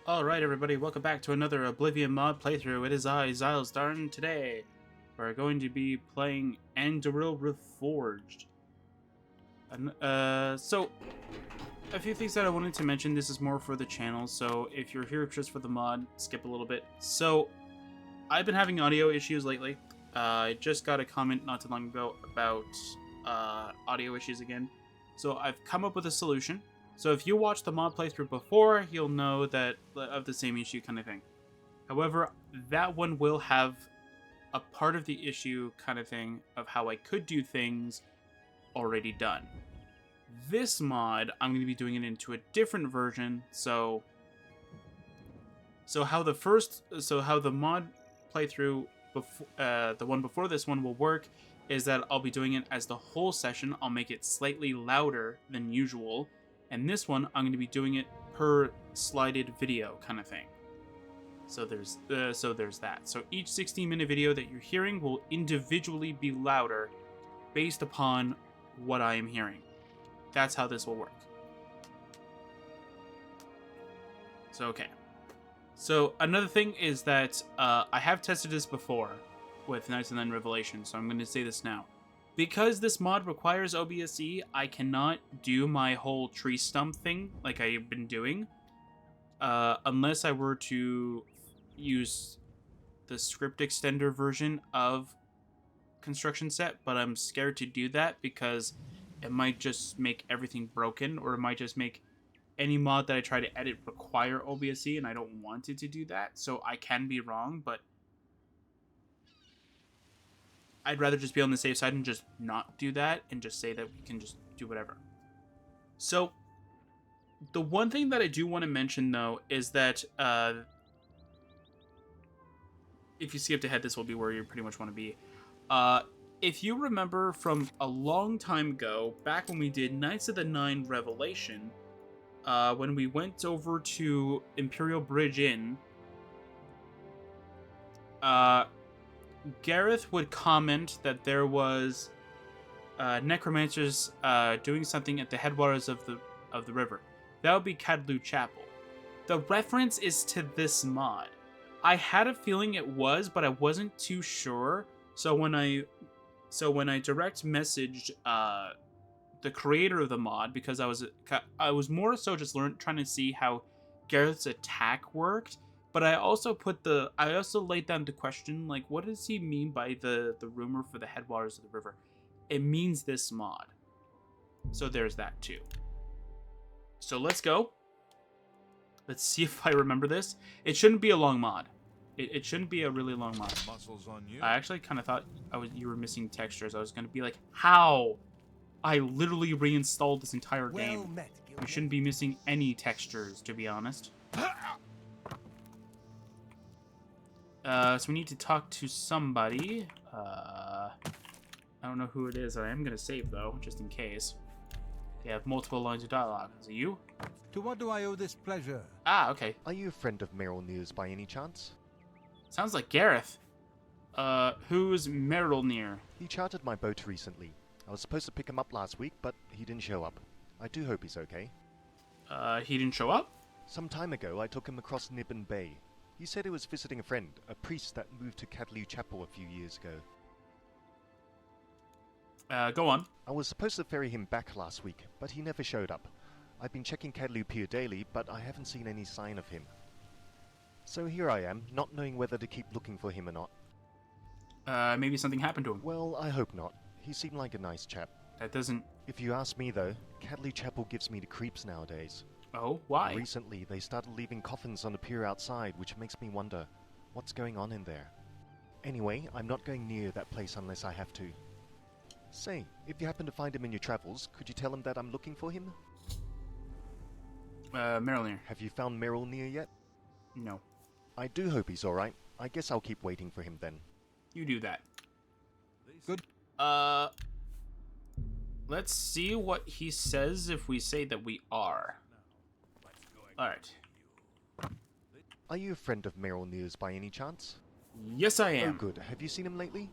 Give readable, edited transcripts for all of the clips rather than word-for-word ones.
Alright everybody, welcome back to another Oblivion mod playthrough. It is I, Xilestar, and today we're going to be playing Anduril Reforged. So, a few things that I wanted to mention. This is more for the channel, so if you're here just for the mod, skip a little bit. So, I've been having audio issues lately. I just got a comment not too long ago about audio issues again. So I've come up with a solution. So if you watched the mod playthrough before, you'll know that of the same issue kind of thing. However, that one will have a part of the issue kind of thing of how I could do things already done. This mod, I'm going to be doing it into a different version. So how the mod playthrough before the one before this one will work is that I'll be doing it as the whole session. I'll make it slightly louder than usual. And this one, I'm going to be doing it per slided video kind of thing. So there's that. So each 16-minute video that you're hearing will individually be louder based upon what I am hearing. That's how this will work. So, okay. So another thing is that I have tested this before with Knights and Then Revelation, so I'm going to say this now. Because this mod requires OBSE, I cannot do my whole tree stump thing like I've been doing. Unless I were to use the script extender version of construction set, but I'm scared to do that because it might just make everything broken, or it might just make any mod that I try to edit require OBSE, and I don't want it to do that. So I can be wrong, but I'd rather just be on the safe side and just not do that and just say that we can just do whatever. So, the one thing that I do want to mention, though, is that if you skip ahead, this will be where you pretty much want to be. If you remember from a long time ago, back when we did Knights of the Nine Revelation, when we went over to Imperial Bridge Inn, Gareth would comment that there was necromancers doing something at the headwaters of the river. That would be Cadlu Chapel. The reference is to this mod. I had a feeling it was, but I wasn't too sure. So when I direct messaged the creator of the mod, because I was more so just trying to see how Gareth's attack worked. But I also laid down the question, like, what does he mean by the rumor for the headwaters of the river? It means this mod. So there's that too. So let's go. Let's see if I remember this. It shouldn't be a long mod. It shouldn't be a really long mod. Muscles on you. I actually kind of thought you were missing textures. I was going to be like, how? I literally reinstalled this entire game. You shouldn't be missing any textures, to be honest. So we need to talk to somebody. I don't know who it is. I am going to save, though, just in case. They have multiple lines of dialogue. Is it you? To what do I owe this pleasure? Ah, okay. Are you a friend of Meryl News by any chance? Sounds like Gareth. Who's Meryl near? He chartered my boat recently. I was supposed to pick him up last week, but he didn't show up. I do hope he's okay. He didn't show up? Some time ago, I took him across Nibbin Bay. He said he was visiting a friend, a priest that moved to Cadlu Chapel a few years ago. Go on. I was supposed to ferry him back last week, but he never showed up. I've been checking Cadlu Pier daily, but I haven't seen any sign of him. So here I am, not knowing whether to keep looking for him or not. Maybe something happened to him. Well, I hope not. He seemed like a nice chap. That doesn't... If you ask me, though, Cadlu Chapel gives me the creeps nowadays. Oh, why? Recently, they started leaving coffins on the pier outside, which makes me wonder, what's going on in there? Anyway, I'm not going near that place unless I have to. Say, if you happen to find him in your travels, could you tell him that I'm looking for him? Meryl near. Have you found Meryl near yet? No. I do hope he's alright. I guess I'll keep waiting for him then. You do that. Good. Let's see what he says if we say that we are. Alright. Are you a friend of Meryl News by any chance? Yes, I Oh, am. good. Have you seen him lately?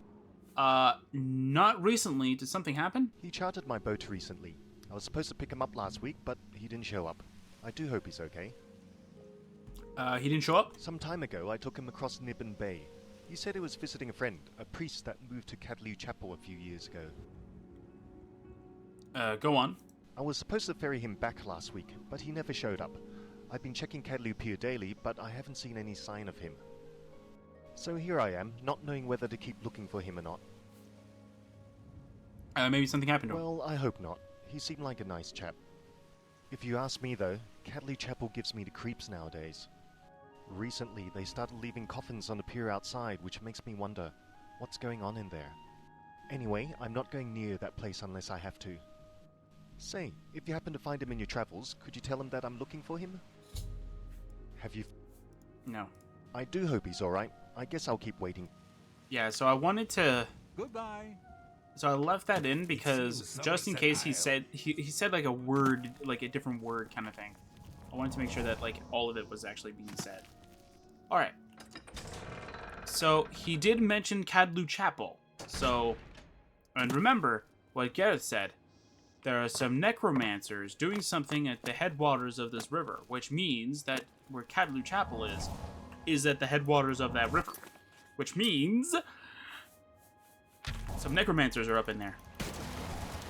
Not recently. Did something happen? He chartered my boat recently. I was supposed to pick him up last week, but he didn't show up. I do hope he's okay. He didn't show up? Some time ago, I took him across Nibbin Bay. He said he was visiting a friend, a priest that moved to Cadlew Chapel a few years ago. Go on. I was supposed to ferry him back last week, but he never showed up. I've been checking Cadlew Pier daily, but I haven't seen any sign of him. So here I am, not knowing whether to keep looking for him or not. Maybe something happened to him. Well, I hope not. He seemed like a nice chap. If you ask me though, Cadlew Chapel gives me the creeps nowadays. Recently, they started leaving coffins on the pier outside, which makes me wonder, what's going on in there? Anyway, I'm not going near that place unless I have to. Say, if you happen to find him in your travels, could you tell him that I'm looking for him? Have you... No. I do hope he's alright. I guess I'll keep waiting. Yeah, so I wanted to... Goodbye. So I left that in because just in case he said like a word, like a different word kind of thing. I wanted to make sure that like all of it was actually being said. All right. So he did mention Cadlew Chapel. So, and remember what Gareth said. There are some necromancers doing something at the headwaters of this river, which means that where Cadlew Chapel is at the headwaters of that river, which means some necromancers are up in there.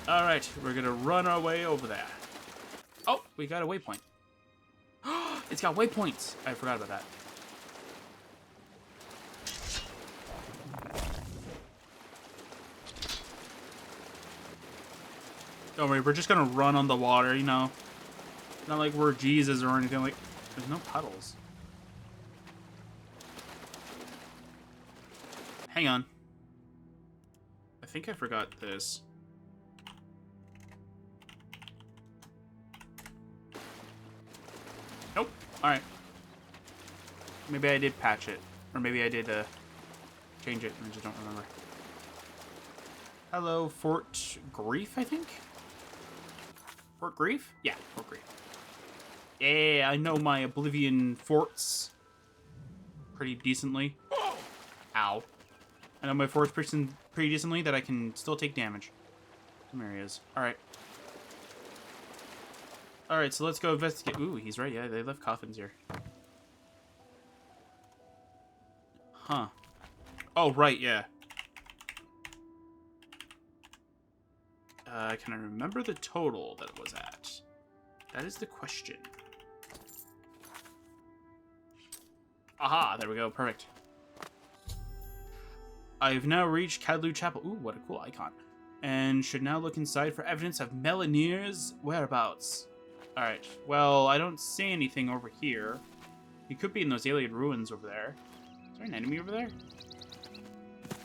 All right, we're gonna run our way over there. Oh, we got a waypoint. It's got waypoints. I forgot about that. Don't worry, we're just gonna run on the water, you know. Not like we're Jesus or anything like. There's no puddles. Hang on. I think I forgot this. Nope. Alright. Maybe I did patch it. Or maybe I did change it. I just don't remember. Hello, Fort Grief, I think? Fort Grief? Yeah, Fort Grief. Yeah, I know my Oblivion forts pretty decently. Ow. I know my forts pretty decently that I can still take damage. Some areas. Alright. Alright, so let's go investigate. Ooh, he's right. Yeah, they left coffins here. Huh. Oh, right, yeah. Can I remember the total that it was at? That is the question. Aha, there we go. Perfect. I've now reached Cadlew Chapel. Ooh, what a cool icon. And should now look inside for evidence of Melanir's whereabouts. Alright, well, I don't see anything over here. He could be in those alien ruins over there. Is there an enemy over there?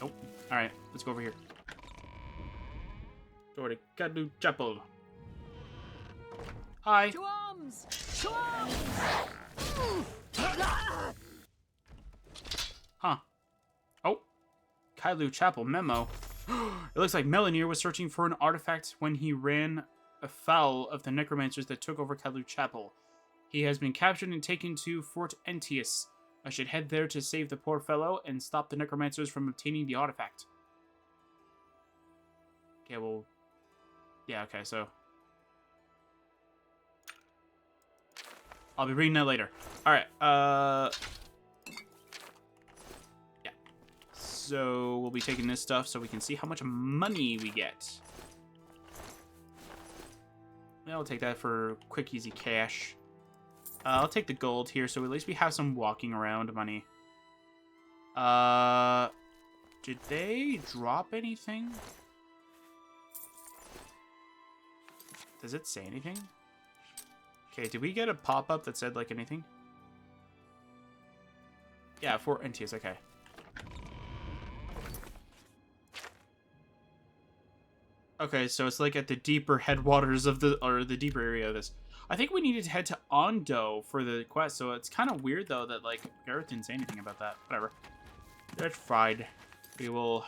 Nope. Alright, let's go over here. Door to Cadlew Chapel. Hi. To arms! To arms! Huh. Oh. Cadlew Chapel memo. It looks like Melanir was searching for an artifact when he ran afoul of the necromancers that took over Cadlew Chapel. He has been captured and taken to Fort Entius. I should head there to save the poor fellow and stop the necromancers from obtaining the artifact. Okay, well... Yeah, okay, so... I'll be reading that later. Alright, yeah. So, we'll be taking this stuff so we can see how much money we get. Yeah, I'll take that for quick, easy cash. I'll take the gold here, so at least we have some walking around money. Did they drop anything? Does it say anything? Okay, did we get a pop-up that said, like, anything? Yeah, Fort Entius, okay. Okay, so it's, like, at the deeper headwaters of the, or the deeper area of this. I think we needed to head to Ondo for the quest, so it's kind of weird, though, that, like, Gareth didn't say anything about that. Whatever. That's fried. We will...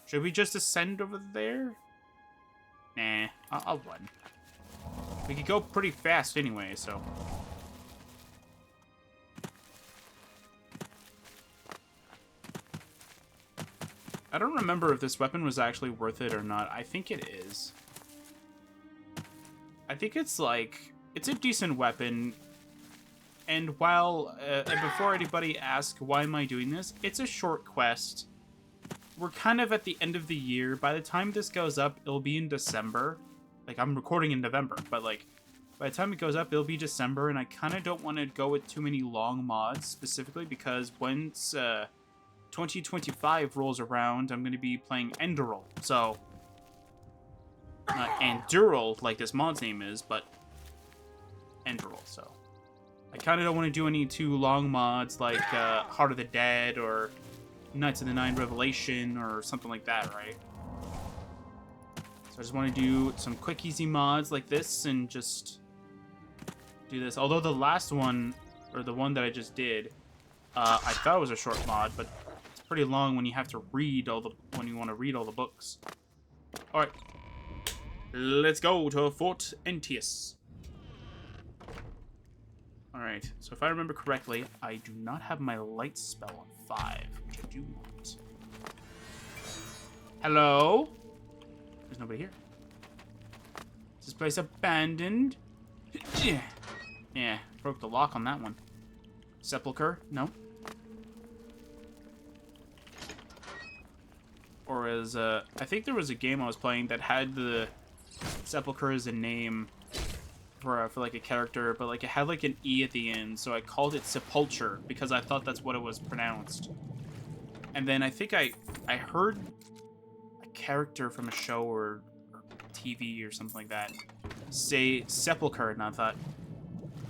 Should we just ascend over there? Nah, I'll run. We could go pretty fast anyway, so... I don't remember if this weapon was actually worth it or not. I think it is. I think it's like... It's a decent weapon. And while, and before anybody asks why am I doing this, it's a short quest. We're kind of at the end of the year. By the time this goes up, it'll be in December. Like, I'm recording in November, but like, by the time it goes up, it'll be December, and I kind of don't want to go with too many long mods, specifically because once 2025 rolls around, I'm going to be playing Anduril. So, not Anduril, like this mod's name is, but Anduril, so. I kind of don't want to do any too long mods like Heart of the Dead or Knights of the Nine Revelation or something like that, right? So I just want to do some quick, easy mods like this and just do this. Although the last one, or the one that I just did, I thought it was a short mod, but it's pretty long when you have to read when you want to read all the books. All right, let's go to Fort Entius. Alright, so if I remember correctly, I do not have my light spell on 5, which I do want. Hello? There's nobody here. Is this place abandoned? Yeah, broke the lock on that one. Sepulcher? No. Or as, I think there was a game I was playing that had the Sepulcher as a name for like a character, but like it had like an E at the end, so I called it Sepulcher because I thought that's what it was pronounced. And then I think I heard a character from a show or TV or something like that say Sepulcher, and I thought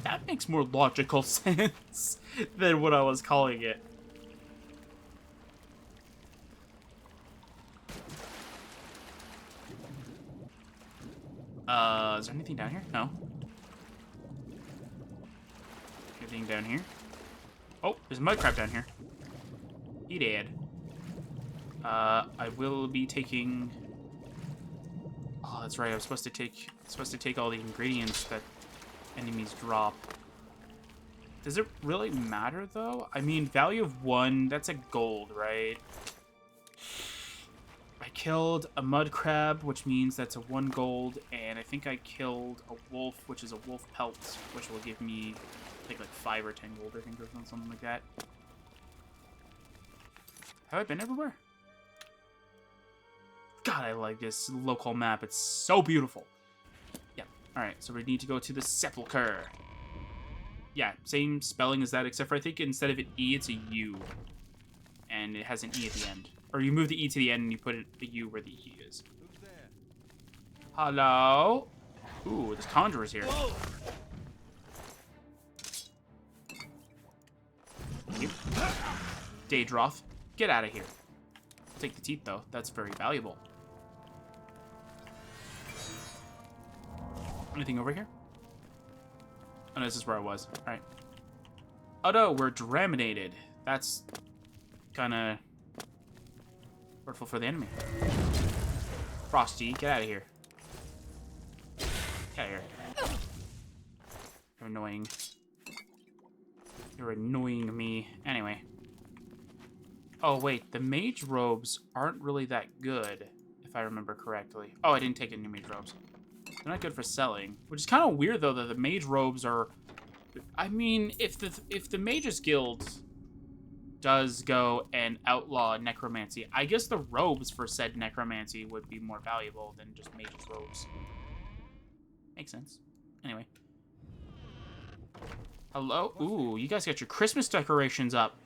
that makes more logical sense than what I was calling it. Is there anything down here? No. Anything down here? Oh, there's a mud crab down here. He dead. I will be taking. Oh, that's right. I was supposed to take all the ingredients that enemies drop. Does it really matter though? I mean, value of 1. That's a gold, right? I killed a mud crab, which means that's a 1 gold, and I think I killed a wolf, which is a wolf pelt, which will give me, I think, like 5 or 10 gold, I think, or something like that. Have I been everywhere? God, I like this local map. It's so beautiful. Yeah. Alright, so we need to go to the Sepulcher. Yeah, same spelling as that, except for I think instead of an E, it's a U. And it has an E at the end. Or you move the E to the end and you put the U where the E is. Who's there? Hello? Ooh, this conjurer's here. Thank you. Daedroth, get out of here. I'll take the teeth, though. That's very valuable. Anything over here? Oh, no, this is where I was. Alright. Oh, no, we're draminated. That's kind of hurtful for the enemy. Frosty, get out of here. Get out of here. You're annoying. You're annoying me. Anyway. Oh, wait. The mage robes aren't really that good, if I remember correctly. Oh, I didn't take any mage robes. They're not good for selling. Which is kind of weird, though, that the mage robes are... I mean, if the Mages Guild does go and outlaw necromancy, I guess the robes for said necromancy would be more valuable than just mage's robes. Makes sense. Anyway. Hello? Ooh, you guys got your Christmas decorations up.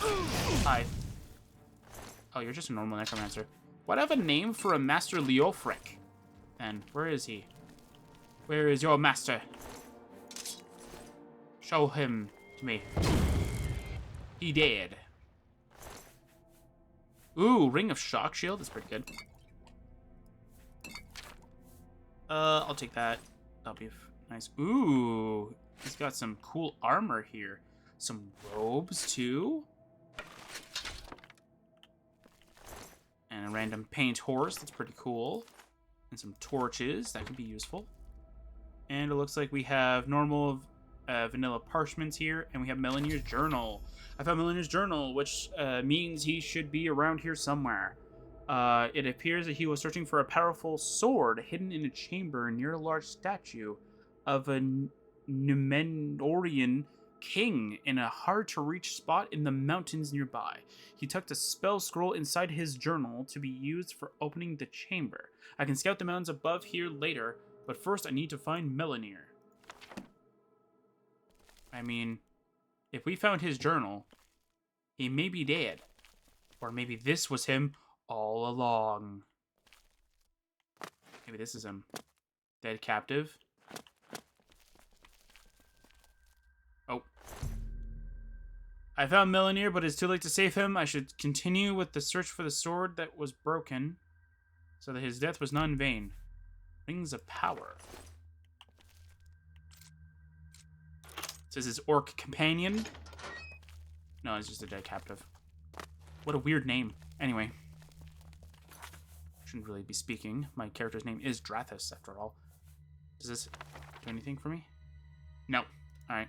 Hi. Oh, you're just a normal necromancer. What have a name for a Master Leofric? Then, where is he? Where is your master? Show him to me. He dead. Ooh, Ring of Shock Shield. That's pretty good. I'll take that. That'll be nice. Ooh, he's got some cool armor here. Some robes, too. And a random paint horse. That's pretty cool. And some torches. That could be useful. And it looks like we have normal vanilla parchments here, and we have Melanier's Journal. I found Melanier's Journal, which means he should be around here somewhere. It appears that he was searching for a powerful sword hidden in a chamber near a large statue of a Numenorian king in a hard-to-reach spot in the mountains nearby. He tucked a spell scroll inside his journal to be used for opening the chamber. I can scout the mountains above here later, but first I need to find Melanir. I mean, if we found his journal, he may be dead. Or maybe this was him all along. Maybe this is him. Dead captive. Oh. I found Melanir, but it's too late to save him. I should continue with the search for the sword that was broken, so that his death was not in vain. Rings of power. This is his orc companion. No, it's just a dead captive. What a weird name. Anyway. Shouldn't really be speaking. My character's name is Drathus, after all. Does this do anything for me? No. Alright.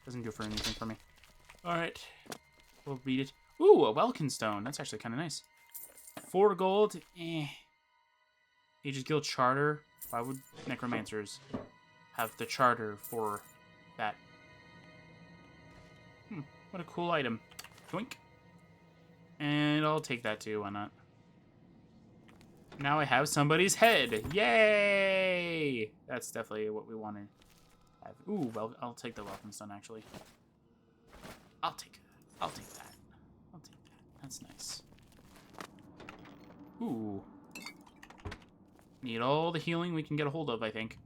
Doesn't do for anything for me. Alright. We'll read it. Ooh, a Welkin stone. That's actually kind of nice. 4 gold. Aegis Guild Charter. Why would necromancers have the charter for that? What a cool item. Twink. And I'll take that too, why not? Now I have somebody's head. Yay! That's definitely what we want to have. Ooh, well, I'll take the welcome stone, actually. I'll take that. I'll take that. I'll take that. That's nice. Ooh. Need all the healing we can get a hold of, I think.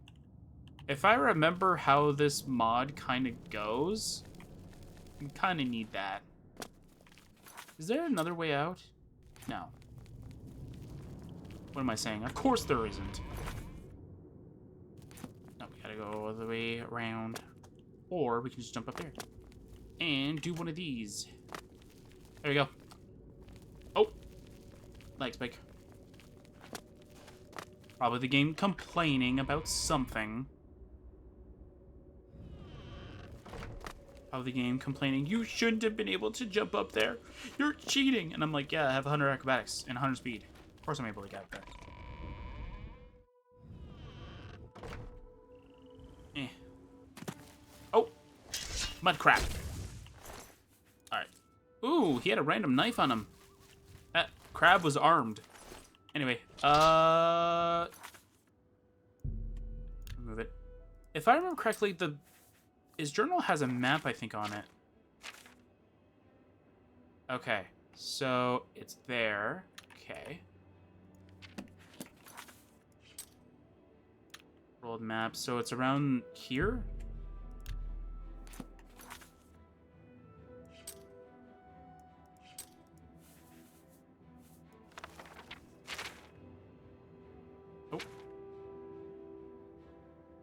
If I remember how this mod kind of goes, we kind of need that. Is there another way out? No. What am I saying? Of course there isn't. No, we gotta go all the way around. Or we can just jump up there. And do one of these. There we go. Oh! Leg spike. Probably the game complaining about something. Probably the game complaining, you shouldn't have been able to jump up there. You're cheating. And I'm like, yeah, I have 100 acrobatics and 100 speed. Of course I'm able to get up there. Oh! Mud crap. Alright. Ooh, he had a random knife on him. That crab was armed. Anyway, remove it. If I remember correctly, his journal has a map, I think, on it. Okay, so it's there. Okay. World map, so it's around here? Oh.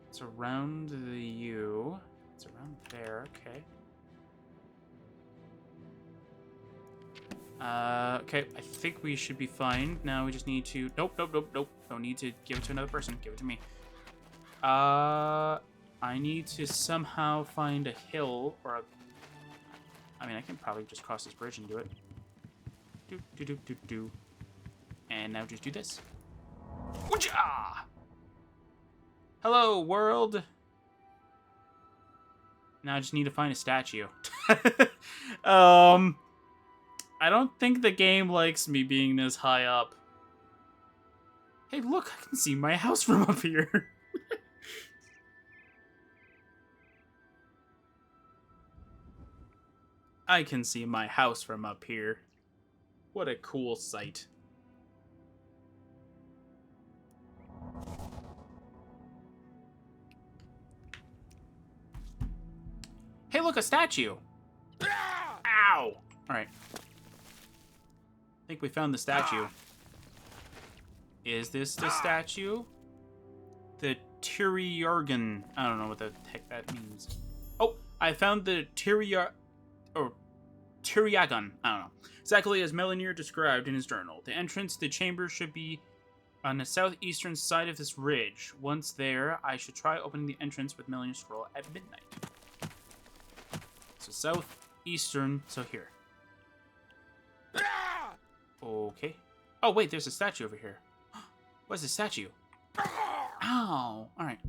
It's around the U. It's around there, okay. Okay, I think we should be fine. Now we just need to... Nope, nope, nope, nope. Don't need to give it to another person. Give it to me. I need to somehow find a hill or a... I mean, I can probably just cross this bridge and do it. Do, do, do, do, do. And now just do this. Woo-ja! Hello, world! Now I just need to find a statue. I don't think the game likes me being this high up. Hey, look, I can see my house from up here. I can see my house from up here. What a cool sight. Hey, look, a statue. Ow! Alright. I think we found the statue. Is this the statue? The Tyriargan. I don't know what the heck that means. Oh, I found the Tyriagon. I don't know. Exactly as Melanir described in his journal. The entrance to the chamber should be on the southeastern side of this ridge. Once there, I should try opening the entrance with Melanir's scroll at midnight. So southeastern, so here. Okay. Oh, wait, there's a statue over here. What's the statue? Ow! Alright.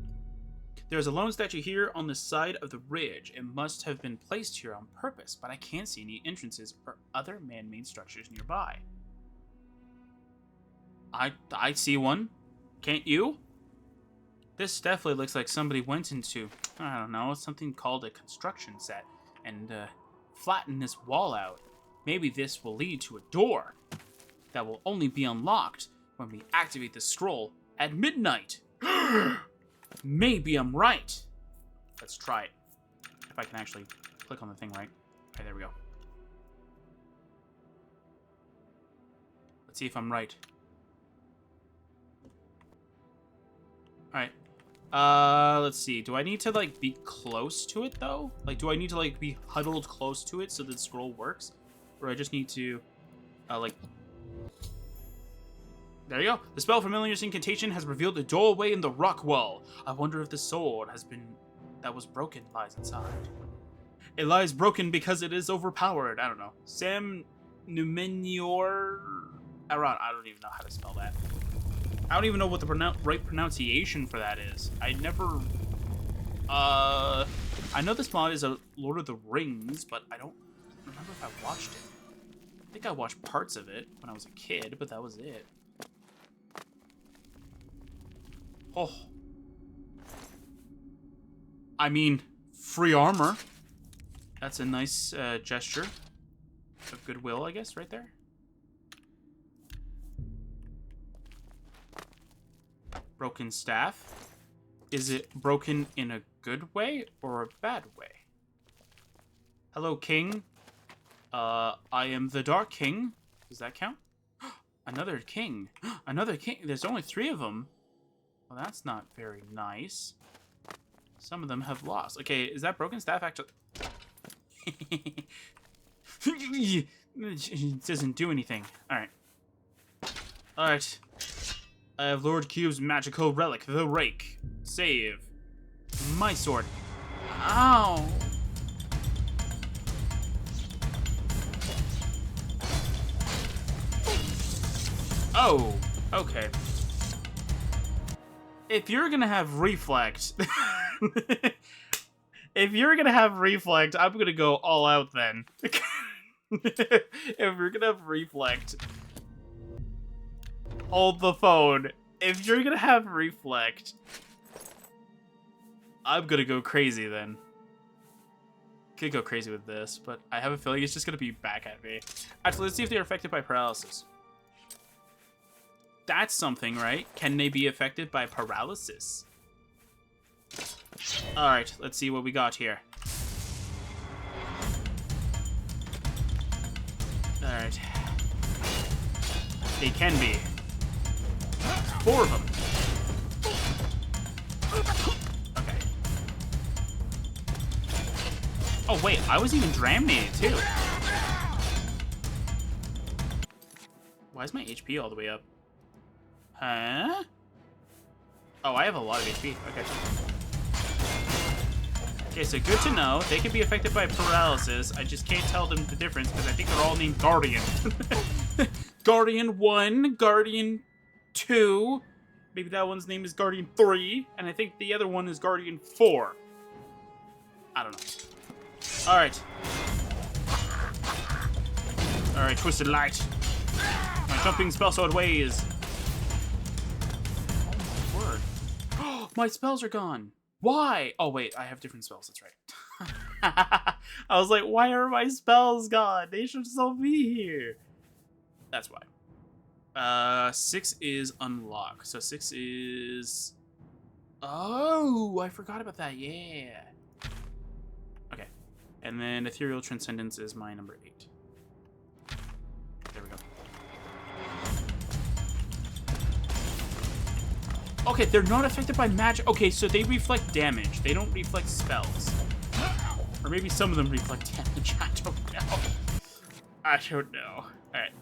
There's a lone statue here on the side of the ridge. It must have been placed here on purpose, but I can't see any entrances or other man-made structures nearby. I see one. Can't you? This definitely looks like somebody went into, I don't know, something called a construction set and flattened this wall out. Maybe this will lead to a door that will only be unlocked when we activate the scroll at midnight. Maybe I'm right. Let's try it. If I can actually click on the thing right. Okay, there we go. Let's see if I'm right. Alright. Let's see. Do I need to, like, be close to it, though? Like, do I need to, like, be huddled close to it so the scroll works? Or I just need to, like... There you go. The spell Familiar's Incantation has revealed a doorway in the rock wall. I wonder if the sword that was broken lies inside. It lies broken because it is overpowered. I don't know. Sam Numenior... I don't even know how to spell that. I don't even know what the right pronunciation for that is. I know this mod is a Lord of the Rings, but I don't remember if I watched it. I think I watched parts of it when I was a kid, but that was it. Oh. I mean, free armor. That's a nice gesture of goodwill, I guess, right there. Broken staff. Is it broken in a good way or a bad way? Hello, King. I am the Dark King. Does that count? Another king. Another king. There's only 3 of them. Well, that's not very nice. Some of them have lost. Okay, is that broken staff actually? It doesn't do anything. Alright. Alright. I have Lord Cube's magical relic, the Rake. Save. My sword. Ow! Oh, okay. If you're gonna have reflect... if you're gonna have reflect, I'm gonna go all out then. If you're gonna have reflect... Hold the phone. If you're gonna have reflect, I'm gonna go crazy then. Could go crazy with this, but I have a feeling it's just gonna be back at me. Actually, let's see if they're affected by paralysis. That's something, right? Can they be affected by paralysis? Alright, let's see what we got here. Alright. They can be. 4 of them. Okay. Oh, wait. I was even dramated, too. Why is my HP all the way up? Huh? Oh, I have a lot of HP. Okay. Okay, so good to know. They can be affected by paralysis. I just can't tell them the difference because I think they're all named Guardian. Guardian 1, Guardian 2, maybe that one's name is Guardian 3, and I think the other one is Guardian 4. I don't know. Alright. Alright, Twisted Light. My jumping spell sword ways. Oh my word. My spells are gone. Why? Oh wait, I have different spells, that's right. I was like, why are my spells gone? They should still be here. That's why. 6 is unlock. So 6 is... Oh, I forgot about that. Yeah. Okay. And then Ethereal Transcendence is my number 8. There we go. Okay, they're not affected by magic. Okay, so they reflect damage. They don't reflect spells. Or maybe some of them reflect damage. I don't know. I don't know. Alright.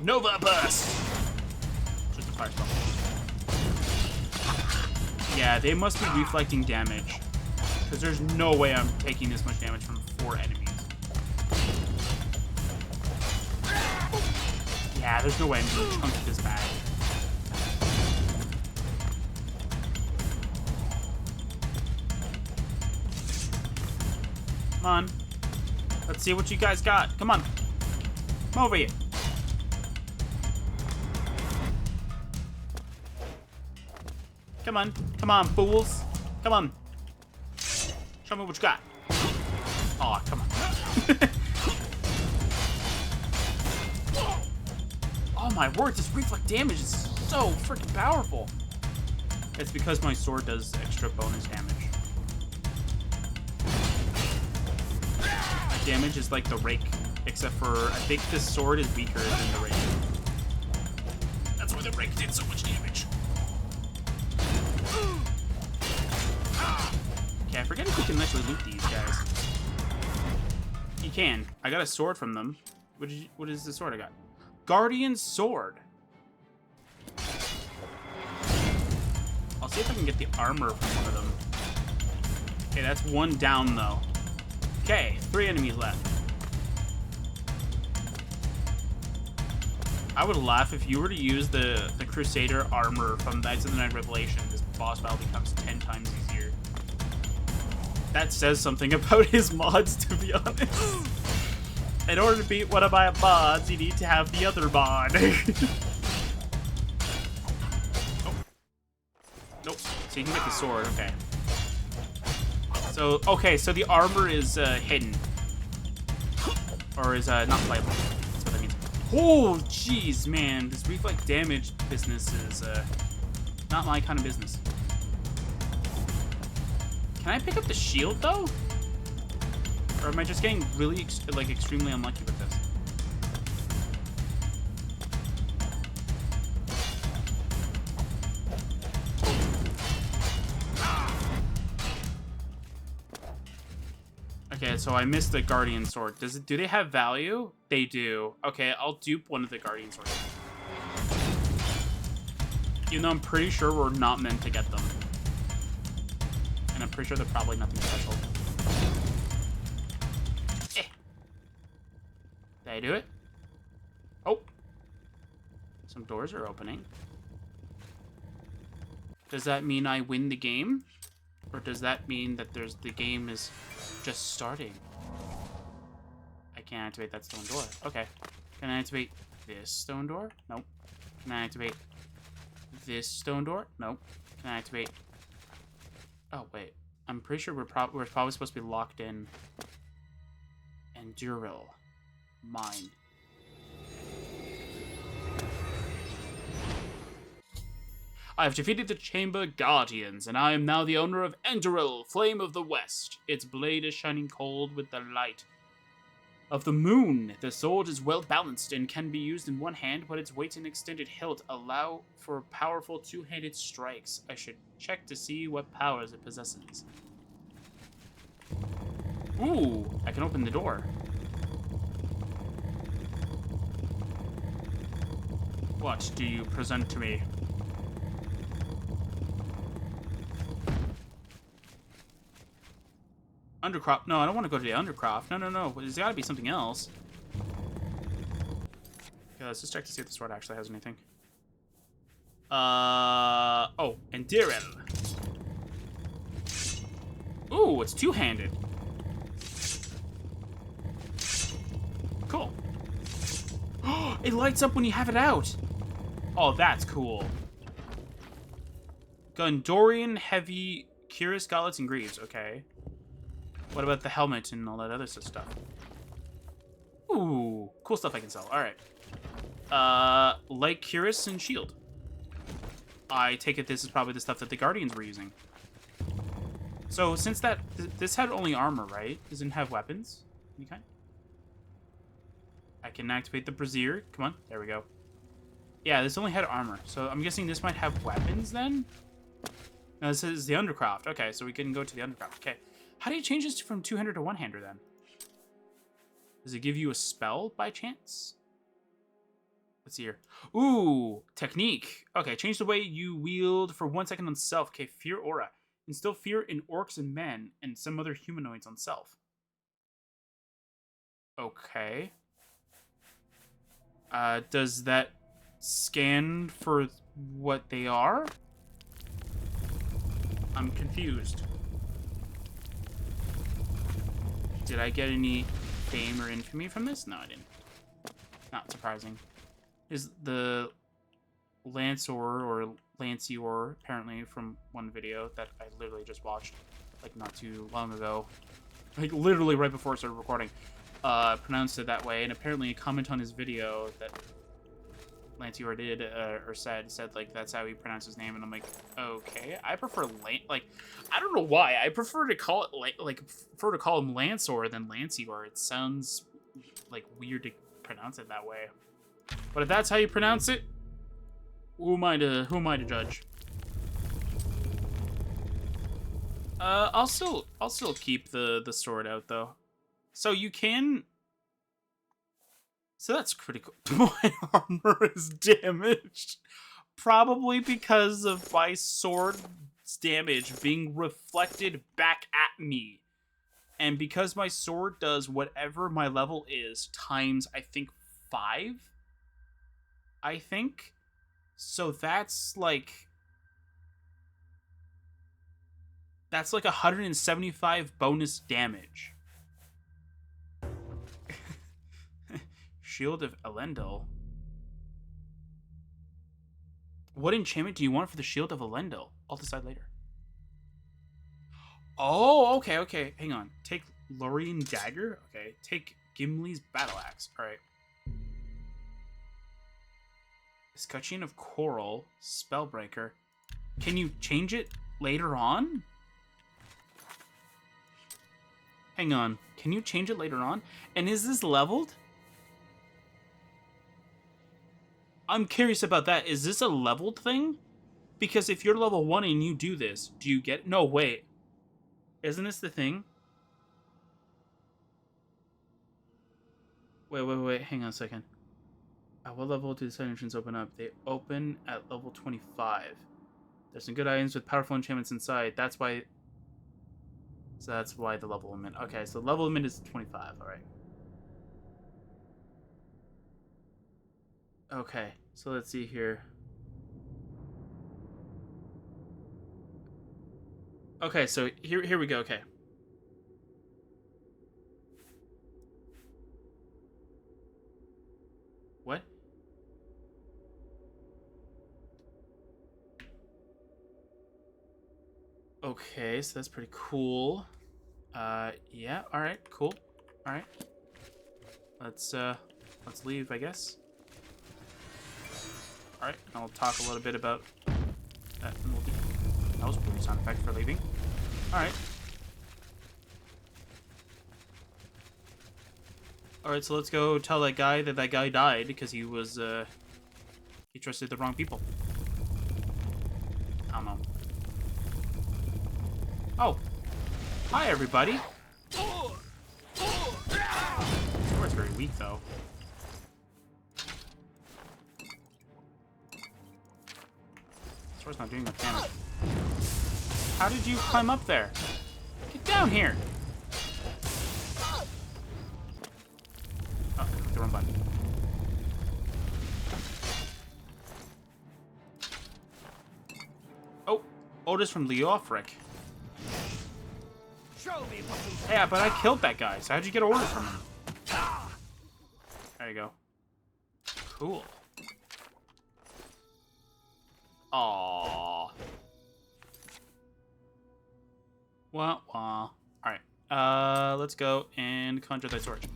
Nova Burst! Just a fireball. Yeah, they must be reflecting damage. Because there's no way I'm taking this much damage from 4 enemies. Yeah, there's no way I'm being chunky this bad. Come on. Let's see what you guys got. Come on. Come over here. Come on. Come on, fools. Come on. Show me what you got. Aw, come on. Oh my word, this reflect damage is so freaking powerful. It's because my sword does extra bonus damage. My damage is like the rake, except for I think this sword is weaker than the rake. That's why the rake did so much damage. Okay, I forget if you can actually loot these guys. You can. I got a sword from them. What is the sword I got? Guardian Sword. I'll see if I can get the armor from one of them. Okay, that's one down, though. Okay, 3 enemies left. I would laugh if you were to use the Crusader armor from Knights of the Night Revelation. This boss battle becomes 10 times easier. That says something about his mods, to be honest. In order to beat one of my mods, you need to have the other mod. Oh. Nope. So you can get the sword. Okay. So, okay, so the armor is hidden. Or is not playable. That's what that means. Oh, jeez, man. This reflect damage business is not my kind of business. Can I pick up the shield, though? Or am I just getting really, extremely unlucky with this? Okay, so I missed the Guardian Sword. Do they have value? They do. Okay, I'll dupe one of the Guardian Swords. Even though I'm pretty sure we're not meant to get them. And I'm pretty sure they're probably nothing special. Did I do it? Oh. Some doors are opening. Does that mean I win the game? Or does that mean that the game is just starting? I can't activate that stone door. Okay. Can I activate this stone door? Nope. Can I activate this stone door? Nope. Can I activate... Oh, wait. I'm pretty sure we're probably supposed to be locked in. Anduril. Mine. I have defeated the Chamber Guardians, and I am now the owner of Anduril, Flame of the West. Its blade is shining cold with the light of the moon. The sword is well balanced and can be used in one hand, but its weight and extended hilt allow for powerful two-handed strikes. I should check to see what powers it possesses. Ooh, I can open the door. What do you present to me? Undercroft. No, I don't want to go to the Undercroft. No. There's got to be something else. Okay, let's just check to see if the sword actually has anything. Oh, Anduril. Ooh, it's two-handed. Cool. It lights up when you have it out. Oh, that's cool. Gondorian heavy cuirass, gauntlets, and greaves. Okay. What about the helmet and all that other stuff? Ooh, cool stuff I can sell. All right. Light cuirass and shield. I take it this is probably the stuff that the Guardians were using. So since this had only armor, right? Doesn't have weapons. Any kind. I can activate the brazier. Come on, there we go. Yeah, this only had armor, so I'm guessing this might have weapons then? No, this is the Undercroft. Okay, so we can go to the Undercroft. Okay. How do you change this from two-hander to one-hander then? Does it give you a spell by chance? Let's see here. Ooh, technique. Okay, change the way you wield for 1 second on self. Okay, fear aura. Instill fear in orcs and men and some other humanoids on self. Okay. Does that scan for what they are? I'm confused. Did I get any fame or infamy from this? No, I didn't. Not surprising. Is the Lancer or Lancior, apparently from one video that I literally just watched, like not too long ago, like literally right before I started recording, pronounced it that way, and apparently a comment on his video that Lancior did or said like that's how he pronounced his name, and I'm like, okay, I prefer like I don't know why I prefer to call it prefer to call him Lancer than Lancior. It sounds like weird to pronounce it that way, but if that's how you pronounce it, who am I to judge? I'll still keep the sword out though. So you can. So that's pretty cool. My armor is damaged, probably because of my sword's damage being reflected back at me, and because my sword does whatever my level is times I think 5. I think. So that's like 175 bonus damage. Shield of Elendil. What enchantment do you want for the Shield of Elendil? I'll decide later. Oh, okay. Hang on. Take Lorien Dagger. Okay. Take Gimli's Battle Axe. Alright. Escutcheon of Coral. Spellbreaker. Can you change it later on? Hang on. Can you change it later on? And is this leveled? I'm curious about that. Is this a leveled thing? Because if you're level 1 and you do this, do you get... No, wait. Isn't this the thing? Wait. Hang on a second. At what level do the side entrance open up? They open at level 25. There's some good items with powerful enchantments inside. That's why... So that's why the level limit. Okay, so the level limit is 25. Alright. Okay, so let's see here. Okay, so here we go. Okay. What? Okay, so that's pretty cool. Yeah, alright, cool. Alright. Let's leave, I guess. Alright, I'll talk a little bit about that. That was a pretty sound effect for leaving. Alright. Alright, so let's go tell that guy that guy died because he was, he trusted the wrong people. I don't know. Oh. Hi, everybody. Sword's very weak, though. Sword's not doing much damage. How did you climb up there? Get down here! Oh, the wrong button. Oh, Otis from Leofric. Yeah, but I killed that guy, so how'd you get orders from him? There you go. Cool. Aww. Wah wah. Alright. Let's go and conjure thy sword.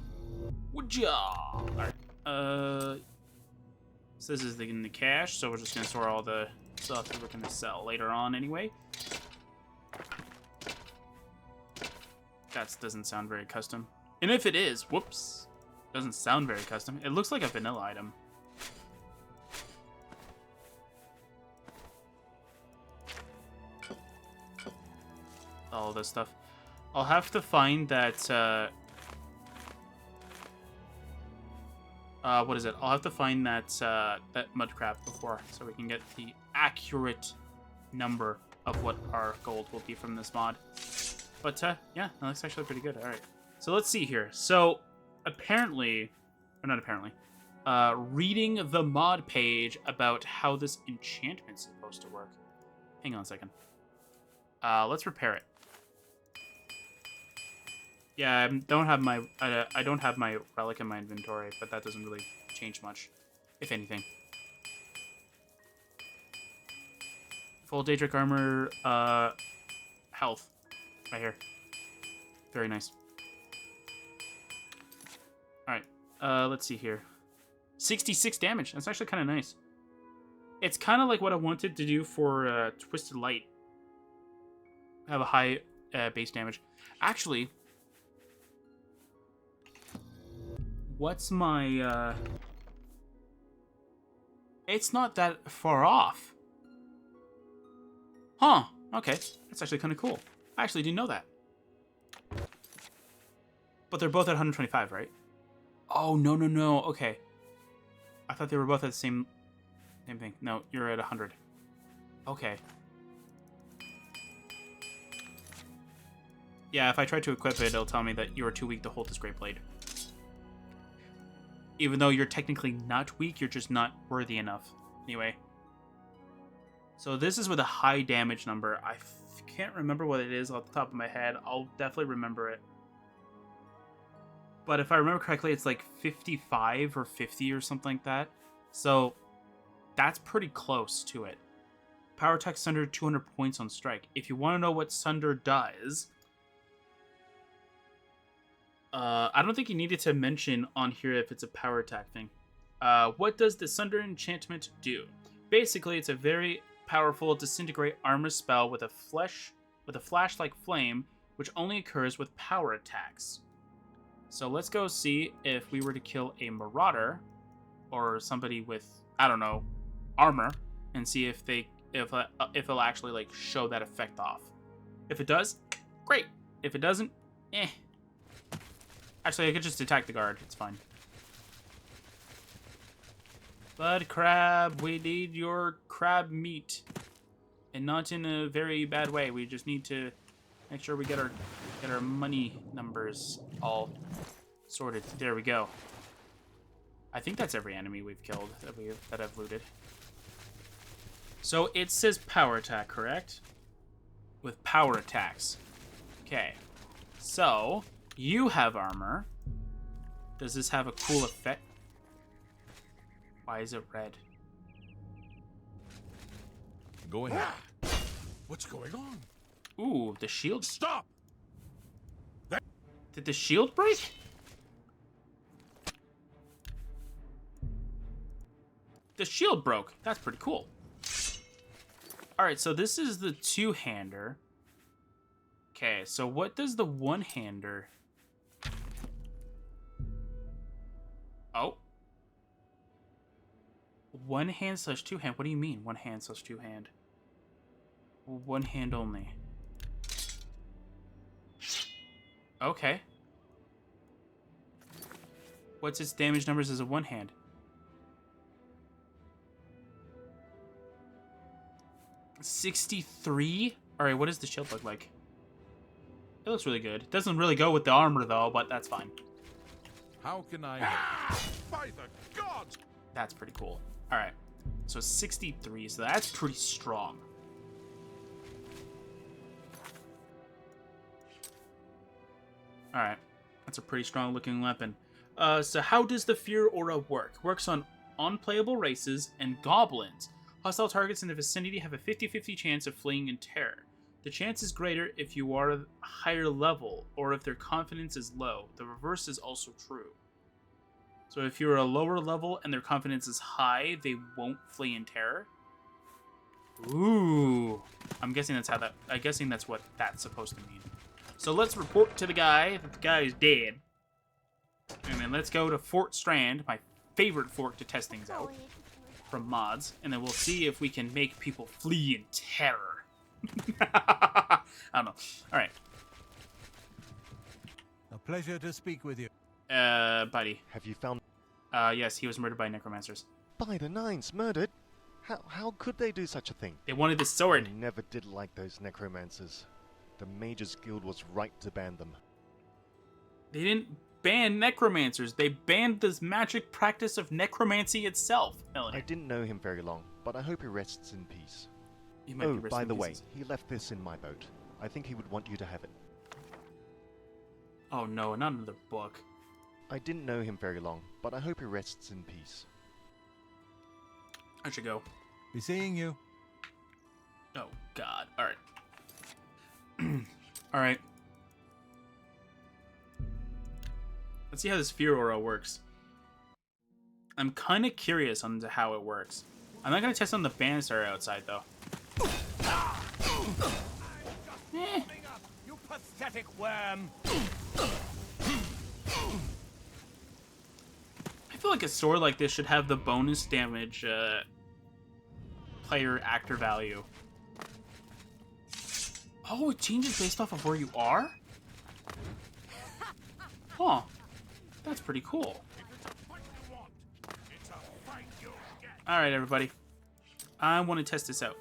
Wooja! Alright. So this is in the cache, so we're just gonna store all the stuff that we're gonna sell later on anyway. That doesn't sound very custom. And if it is, whoops. Doesn't sound very custom. It looks like a vanilla item. All this stuff. I'll have to find that, what is it? I'll have to find that, that mudcrab before, so we can get the accurate number of what our gold will be from this mod. But, yeah, that looks actually pretty good. Alright. So let's see here. So, apparently, or not apparently, reading the mod page about how this enchantment's supposed to work. Hang on a second. Let's repair it. Yeah, I don't have my relic in my inventory, but that doesn't really change much, if anything. Full Daedric armor, health, right here. Very nice. All right, let's see here. 66 damage. That's actually kind of nice. It's kind of like what I wanted to do for Twisted Light. Have a high base damage. Actually, what's my... It's not that far off. Huh. Okay. That's actually kind of cool. I actually didn't know that. But they're both at 125, right? Oh, no, no, no. Okay. I thought they were both at the same thing. No, you're at 100. Okay. Yeah, if I try to equip it, it'll tell me that you're too weak to hold this Great Blade. Even though you're technically not weak, you're just not worthy enough. Anyway. So this is with a high damage number. I can't remember what it is off the top of my head. I'll definitely remember it. But if I remember correctly, it's like 55 or 50 or something like that. So that's pretty close to it. Power attack Sunder 200 points on strike. If you want to know what Sunder does... I don't think you needed to mention on here if it's a power attack thing. What does the Sunder enchantment do? Basically, it's a very powerful disintegrate armor spell with a flash-like flame, which only occurs with power attacks. So let's go see if we were to kill a Marauder or somebody with, I don't know, armor, and see if it'll actually like show that effect off. If it does, great. If it doesn't, eh. Actually, I could just attack the guard. It's fine. Bud Crab, we need your crab meat. And not in a very bad way. We just need to make sure we get our money numbers all sorted. There we go. I think that's every enemy we've killed that I've looted. So it says power attack, correct? With power attacks. Okay. So... you have armor. Does this have a cool effect? Why is it red? Go ahead. What's going on? Ooh, the shield. Stop! Did the shield break? The shield broke. That's pretty cool. Alright, so this is the two-hander. Okay, so what does the one-hander... Oh. One hand slash two hand. What do you mean, one hand slash two hand? One hand only. Okay. What's its damage numbers as a one hand? $63? Alright, what does the shield look like? It looks really good. It doesn't really go with the armor though, but that's fine. How can I help? By the gods! That's pretty cool. Alright. So 63, so that's pretty strong. Alright. That's a pretty strong looking weapon. So how does the Fear Aura work? Works on unplayable races and goblins. Hostile targets in the vicinity have a 50-50 chance of fleeing in terror. The chance is greater if you are a higher level, or if their confidence is low. The reverse is also true. So if you're a lower level and their confidence is high, they won't flee in terror. Ooh. I'm guessing that's what that's supposed to mean. So let's report to the guy that the guy is dead. And then let's go to Fort Strand, my favorite fort to test things out from mods. And then we'll see if we can make people flee in terror. I don't know. Alright. A pleasure to speak with you. Buddy. Have you found... yes, he was murdered by necromancers. By the nines, murdered? How could they do such a thing? They wanted the sword. I never did like those necromancers. The Mages Guild was right to ban them. They didn't ban necromancers. They banned this magic practice of necromancy itself, Melanie. I didn't know him very long, but I hope he rests in peace. He might be Oh, resting by the in way, pieces. he left this in my boat. I think he would want you to have it. Oh no, not another book. I didn't know him very long, but I hope he rests in peace. I should go. Be seeing you. Oh god. Alright. Alright. Let's see how this fear aura works. I'm kind of curious on how it works. I'm not going to test on the banister outside, though. You pathetic worm! I feel like a sword like this should have the bonus damage player actor value. Oh, it changes based off of where you are? Huh. That's pretty cool. Alright, everybody. I want to test this out.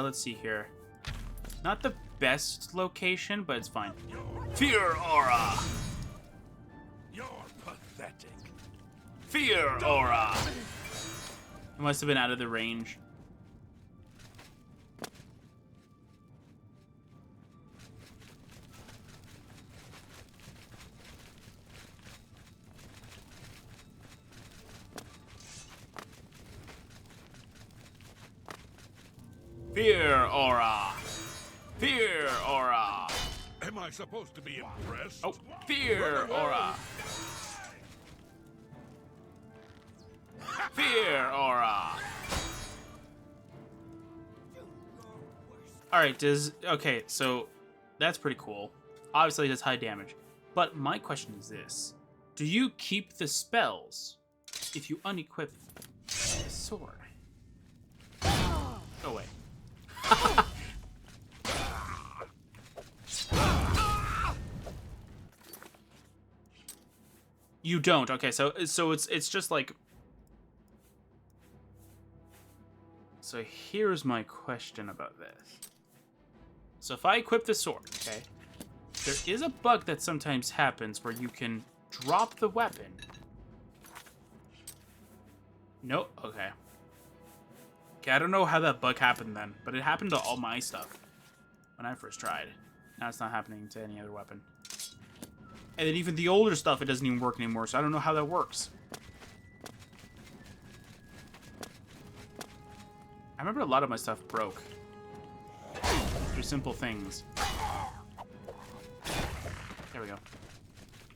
Let's see here. Not the best location, but it's fine. Fear aura! You're pathetic. Fear aura! It must have been out of the range. Fear aura! Fear aura! Am I supposed to be impressed? Oh, fear aura! Fear aura! Alright, okay, so that's pretty cool. Obviously, it does high damage. But my question is this. Do you keep the spells if you unequip the sword? Go away. You don't. Okay, so it's just like. So here's my question about this. So if I equip the sword, okay, there is a bug that sometimes happens where you can drop the weapon. Nope. Okay. Okay, I don't know how that bug happened then, but it happened to all my stuff when I first tried. Now it's not happening to any other weapon. And then even the older stuff, it doesn't even work anymore, so I don't know how that works. I remember a lot of my stuff broke. Through simple things. There we go.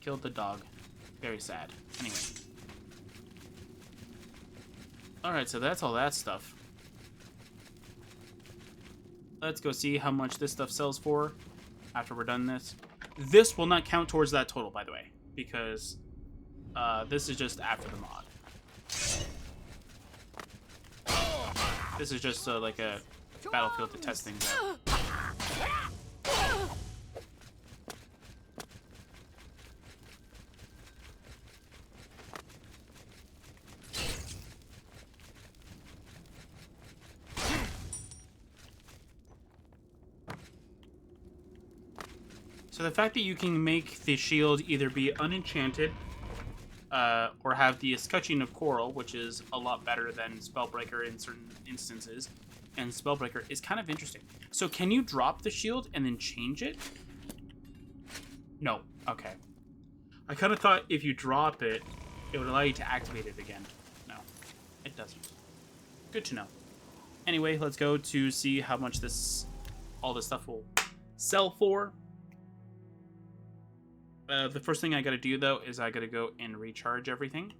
Killed the dog. Very sad. Anyway. Alright, so that's all that stuff. Let's go see how much this stuff sells for after we're done this. This will not count towards that total, by the way, because this is just after the mod. This is just like a battlefield to test things out. So the fact that you can make the shield either be unenchanted or have the escutcheon of coral, which is a lot better than Spellbreaker in certain instances, and Spellbreaker is kind of interesting. So can you drop the shield and then change it? No. Okay. I kind of thought if you drop it, it would allow you to activate it again. No, it doesn't. Good to know. Anyway, let's go to see how much all this stuff will sell for. The first thing I gotta do, though, is I gotta go and recharge everything.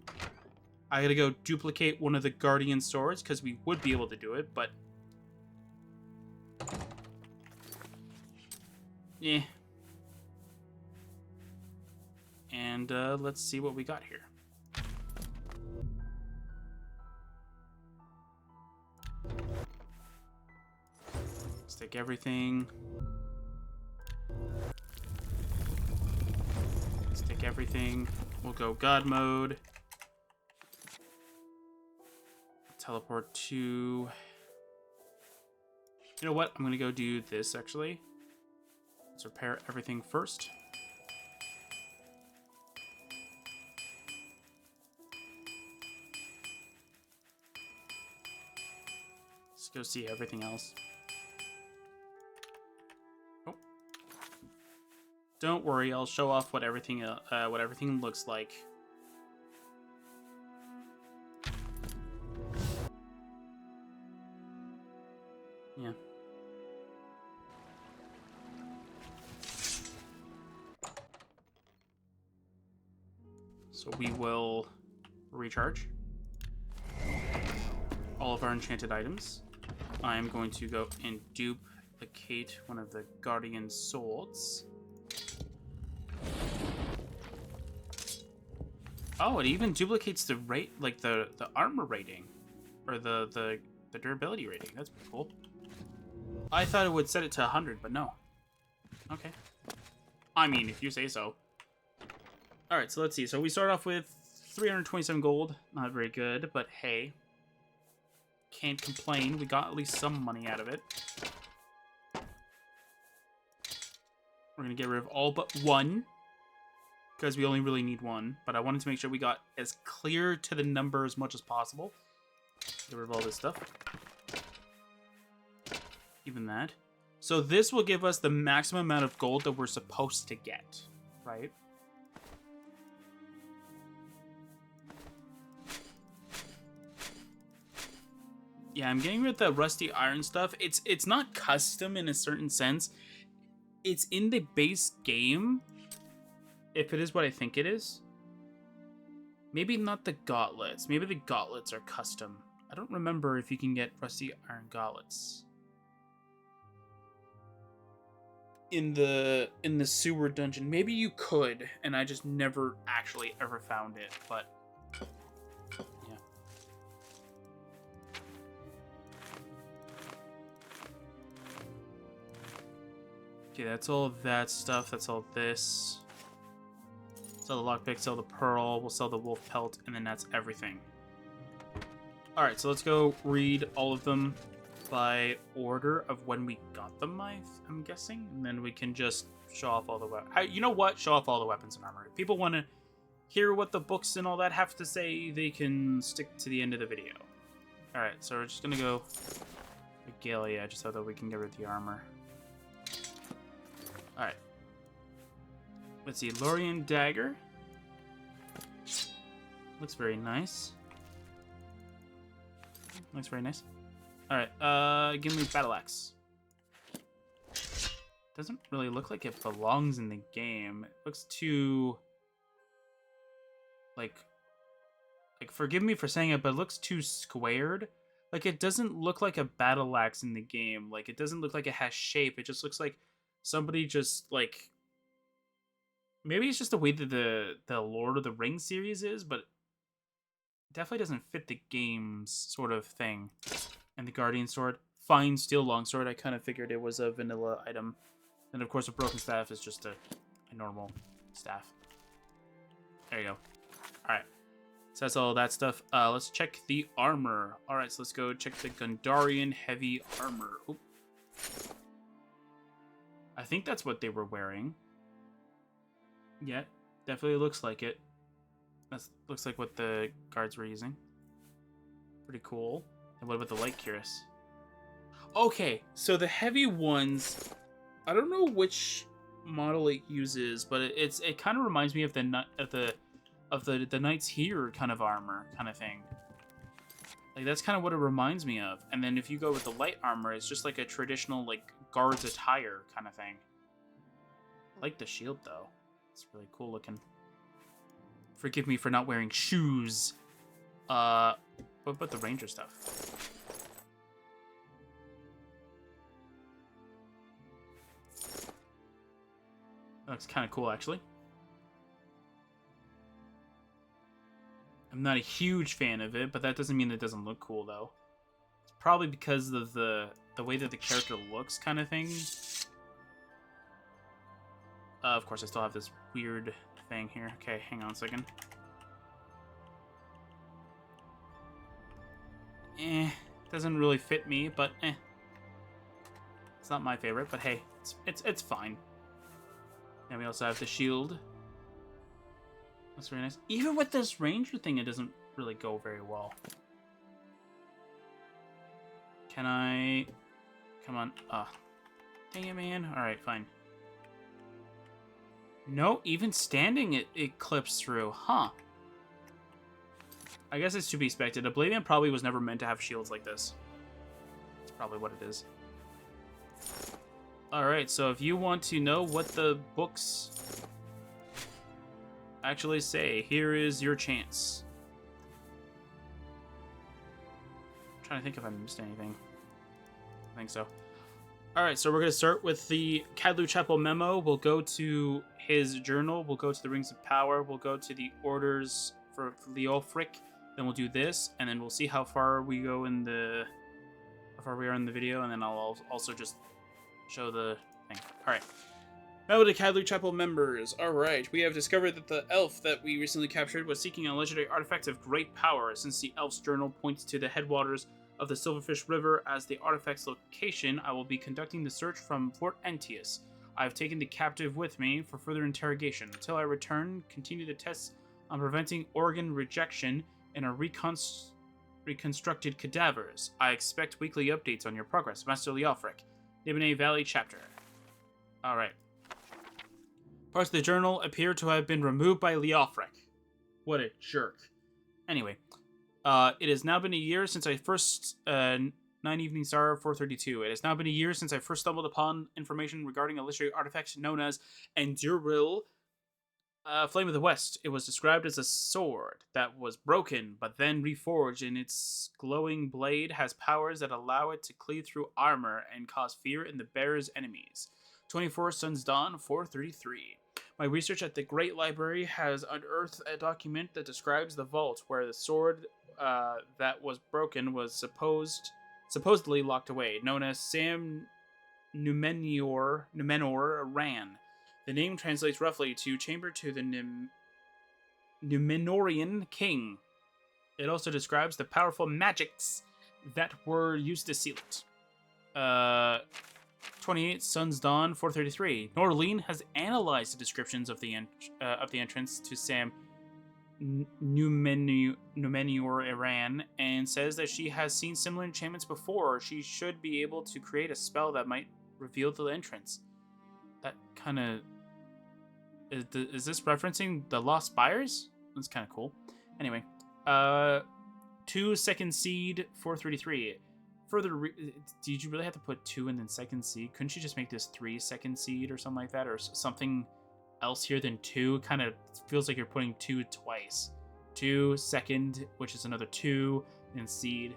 I gotta go duplicate one of the Guardian swords, because we would be able to do it, but... yeah. And let's see what we got here. Let's take everything. Take everything. We'll go God mode. Teleport to... You know what? I'm going to go do this, actually. Let's repair everything first. Let's go see everything else. Oh. Don't worry, I'll show off what everything looks like. Yeah. So we will recharge all of our enchanted items. I'm going to go and duplicate one of the Guardian Swords. Oh, it even duplicates the rate, like the armor rating, or the durability rating. That's pretty cool. I thought it would set it to 100, but no. Okay. I mean, if you say so. All right, so let's see. So we start off with 327 gold. Not very good, but hey, can't complain. We got at least some money out of it. We're gonna get rid of all but one, because we only really need one, but I wanted to make sure we got as clear to the number as much as possible. Get rid of all this stuff. Even that. So this will give us the maximum amount of gold that we're supposed to get, right? Yeah, I'm getting rid of the rusty iron stuff. It's not custom in a certain sense. It's in the base game, if it is what I think it is. Maybe not the gauntlets. Maybe the gauntlets are custom. I don't remember if you can get rusty iron gauntlets in the sewer dungeon. Maybe you could, and I just never actually ever found it, but yeah. Okay, that's all of that stuff. That's all this. Sell the lockpick, sell the pearl, we'll sell the wolf pelt, and then that's everything. Alright, so let's go read all of them by order of when we got them, I'm guessing. And then we can just show off all the weapons. You know what? Show off all the weapons and armor. If people want to hear what the books and all that have to say, they can stick to the end of the video. Alright, so we're just going to go regalia just so that we can get rid of the armor. Alright. Let's see, Lorien Dagger. Looks very nice. Looks very nice. Alright, give me Battle Axe. Doesn't really look like it belongs in the game. It looks too... Like, forgive me for saying it, but it looks too squared. Like, it doesn't look like a Battle Axe in the game. Like, it doesn't look like it has shape. It just looks like somebody just, like... Maybe it's just the way that the Lord of the Rings series is, but it definitely doesn't fit the game's sort of thing. And the Guardian Sword, fine steel longsword. I kind of figured it was a vanilla item. And of course, a broken staff is just a normal staff. There you go. Alright. So that's all that stuff. Let's check the armor. Alright, so let's go check the Gundarian heavy armor. Oop. I think that's what they were wearing. Yeah, definitely looks like it. That looks like what the guards were using. Pretty cool. And what about the light cuirass? Okay, so the heavy ones, I don't know which model it uses, but it kind of reminds me of the Knights Here kind of armor kind of thing. Like that's kind of what it reminds me of. And then if you go with the light armor, it's just like a traditional like guards attire kind of thing. I like the shield though. It's really cool looking. Forgive me for not wearing shoes. What about the ranger stuff? That looks kind of cool, actually. I'm not a huge fan of it, but that doesn't mean it doesn't look cool, though. It's probably because of the way that the character looks kind of thing. Of course, I still have this weird thing here. Okay, hang on a second. Doesn't really fit me, but it's not my favorite, but hey, it's fine. And we also have the shield. That's very nice. Even with this ranger thing, it doesn't really go very well. Can I... Come on. Dang it, man. Alright, fine. No, even standing it clips through. Huh. I guess it's to be expected. Oblivion probably was never meant to have shields like this. That's probably what it is. Alright, so if you want to know what the books actually say, here is your chance. I'm trying to think if I missed anything. I think so. Alright, so we're going to start with the Cadlu Chapel memo. We'll go to his journal. We'll go to the Rings of Power. We'll go to the orders for Leofric. Then we'll do this, and then we'll see how far we go in the... how far we are in the video, and then I'll also just show the thing. Alright. Now to Cadlu Chapel members. Alright, we have discovered that the elf that we recently captured was seeking a legendary artifact of great power. Since the elf's journal points to the headwaters of the Silverfish River as the artifact's location, I will be conducting the search from Fort Entius. I have taken the captive with me for further interrogation. Until I return, continue the tests on preventing organ rejection in our reconstructed cadavers. I expect weekly updates on your progress. Master Leofric, Nibene Valley Chapter. Alright. Parts of the journal appear to have been removed by Leofric. What a jerk. Anyway. It has now been a year since I first... 9 Evening Star 432. It has now been a year since I first stumbled upon information regarding a legendary artifact known as Anduril, Flame of the West. It was described as a sword that was broken, but then reforged, and its glowing blade has powers that allow it to cleave through armor and cause fear in the bearer's enemies. 24 Sun's Dawn 433. My research at the Great Library has unearthed a document that describes the vault where the sword that was broken was supposedly locked away, known as Sam Numenor Ran. The name translates roughly to Chamber to the Numenorian King. It also describes the powerful magics that were used to seal it. 28 Sun's Dawn 433. Norleen has analyzed the descriptions of the entrance to Sam Numenor Iran and says that she has seen similar enchantments before. She should be able to create a spell that might reveal the entrance. That kind of... Is this referencing the Lost Spires? That's kind of cool. Anyway. 2 Second Seed 433. Did you really have to put 2 and then Second Seed? Couldn't you just make this 3 Second Seed or something like that? Or something else here than 2? Kind of feels like you're putting 2 twice. 2 second, which is another 2, and seed.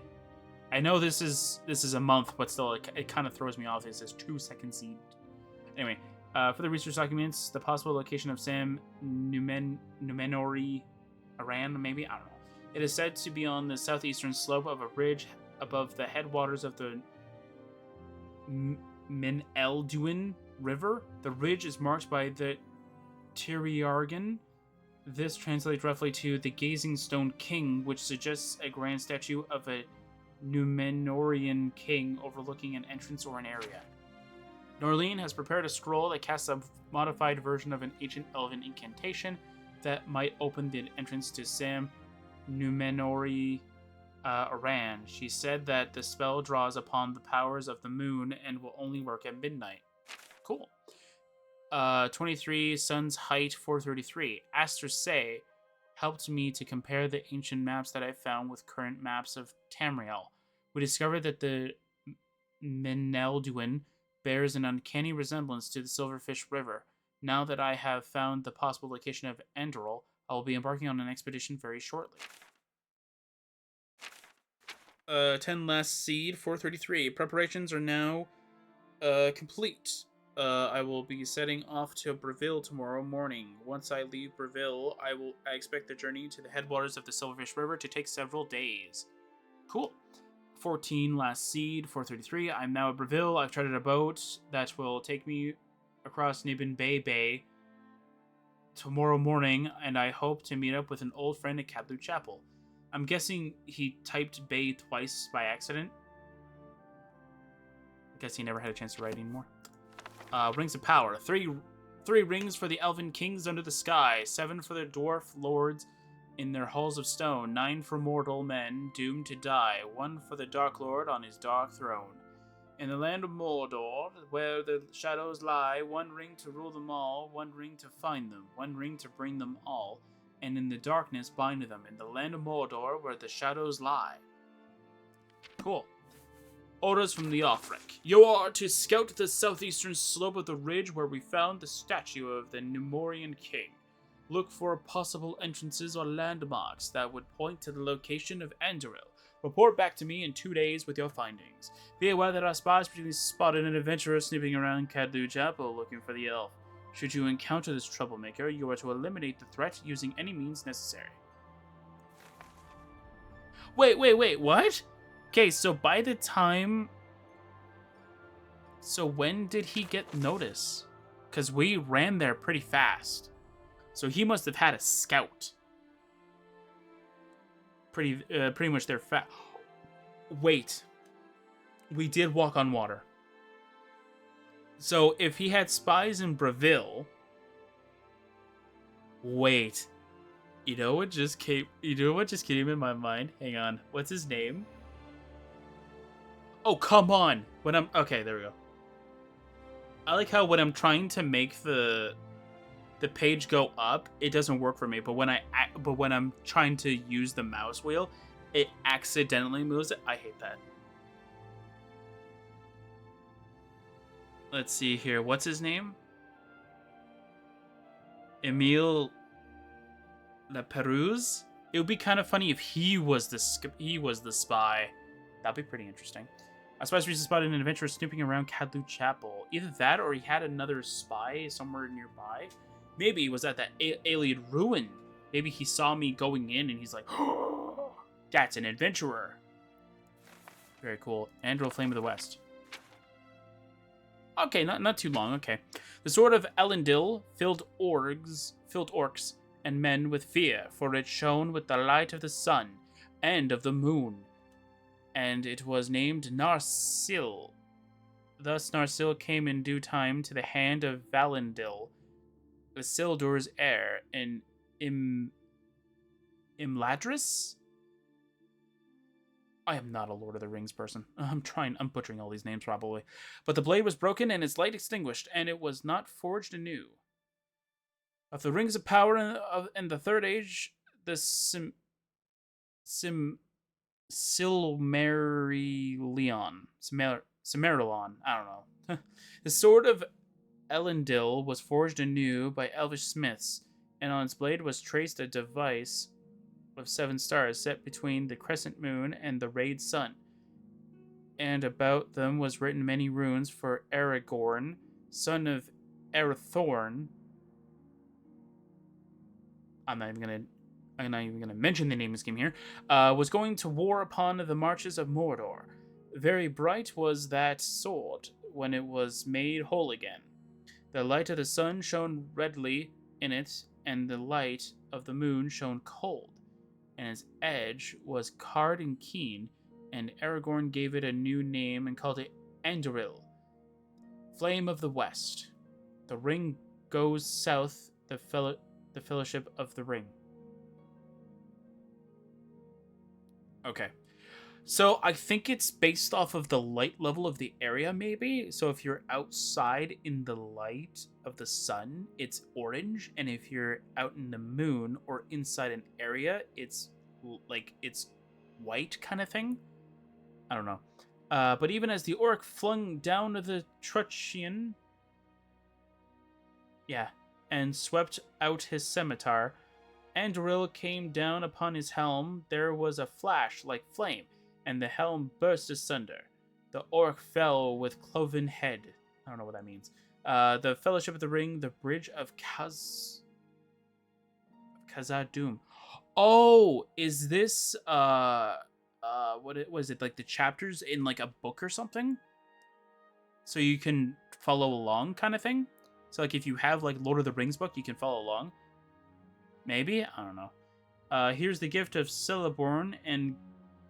I know this is a month, but still, it kind of throws me off. It says 2 Second Seed. Anyway, for the research documents, the possible location of Sam Numenori Iran, maybe? I don't know. It is said to be on the southeastern slope of a ridge above the headwaters of the Menelduin River. The ridge is marked by the Tyriargan. This translates roughly to the Gazing Stone King, which suggests a grand statue of a Numenorian king overlooking an entrance or an area. Norleen has prepared a scroll that casts a modified version of an ancient elven incantation that might open the entrance to Sam Numenori Iran. She said that the spell draws upon the powers of the moon and will only work at midnight. Cool. 23 Sun's Height 433. Aster Say helped me to compare the ancient maps that I found with current maps of Tamriel. We discovered that the Menelduin bears an uncanny resemblance to the Silverfish River. Now that I have found the possible location of Anduril, I will be embarking on an expedition very shortly. 10 Last Seed 433. Preparations are now complete. I will be setting off to Breville tomorrow morning. Once I leave Breville, I expect the journey to the headwaters of the Silverfish River to take several days. Cool. 14 Last Seed 433. I'm now at Breville. I've chartered a boat that will take me across Nibin Bay tomorrow morning, and I hope to meet up with an old friend at Cadlu Chapel. I'm guessing he typed Bay twice by accident. I guess he never had a chance to write anymore. Rings of Power. 3 rings for the Elven Kings under the sky. 7 for the Dwarf Lords in their halls of stone. 9 for mortal men doomed to die. 1 for the Dark Lord on his dark throne. In the land of Mordor, where the shadows lie, one ring to rule them all, one ring to find them, one ring to bring them all, and in the darkness bind them. In the land of Mordor, where the shadows lie. Cool. Orders from the Offric. You are to scout the southeastern slope of the ridge where we found the statue of the Numorian king. Look for possible entrances or landmarks that would point to the location of Anduril. Report back to me in 2 days with your findings. Be aware that our spies particularly spotted an adventurer snooping around Cadlu Chapel looking for the elf. Should you encounter this troublemaker, you are to eliminate the threat using any means necessary. Wait, what? Okay, so by the time... So when did he get notice? Because we ran there pretty fast. So he must have had a scout. Pretty much there fast. Wait. We did walk on water. So if he had spies in Breville... Wait. You know what just came in my mind? Hang on. What's his name? Oh, come on. Okay, there we go. I like how when I'm trying to make the page go up, it doesn't work for me. But when I'm trying to use the mouse wheel, it accidentally moves it. I hate that. Let's see here. What's his name? Emile Laperouse? It would be kind of funny if he was the spy. That'd be pretty interesting. Our spies recently spotted an adventurer snooping around Cadlu Chapel. Either that or he had another spy somewhere nearby. Maybe he was at that alien ruin. Maybe he saw me going in and he's like, oh, that's an adventurer. Very cool. Anduril, Flame of the West. Okay, not too long. Okay. The sword of Elendil filled orcs and men with fear, for it shone with the light of the sun and of the moon. And it was named Narsil. Thus Narsil came in due time to the hand of Valendil, Isildur's heir, and Imladris? I am not a Lord of the Rings person. I'm butchering all these names probably. But the blade was broken and its light extinguished, and it was not forged anew. Of the rings of power in the Third Age, the Silmarillion, I don't know. The sword of Elendil was forged anew by elvish smiths, and on its blade was traced a device of 7 stars set between the crescent moon and the rayed sun. And about them was written many runes for Aragorn, son of Arathorn. I'm not even gonna mention the name of this game here. Was going to war upon the marches of Mordor. Very bright was that sword when it was made whole again. The light of the sun shone redly in it, and the light of the moon shone cold. And its edge was hard and keen, and Aragorn gave it a new name and called it Anduril, Flame of the West. The ring goes south, the Fellowship of the Ring. Okay. So I think it's based off of the light level of the area, maybe. So if you're outside in the light of the sun, it's orange. And if you're out in the moon or inside an area, it's white kind of thing. I don't know. But even as the orc flung down the truncheon, and swept out his scimitar, Anduril came down upon his helm. There was a flash like flame, and the helm burst asunder. The orc fell with cloven head. I don't know what that means. The Fellowship of the Ring, the Bridge of Khazad-dûm. Oh, is this was it like the chapters in like a book or something? So you can follow along kind of thing? So like if you have like Lord of the Rings book, you can follow along? Maybe? I don't know. Here's the gift of Celeborn and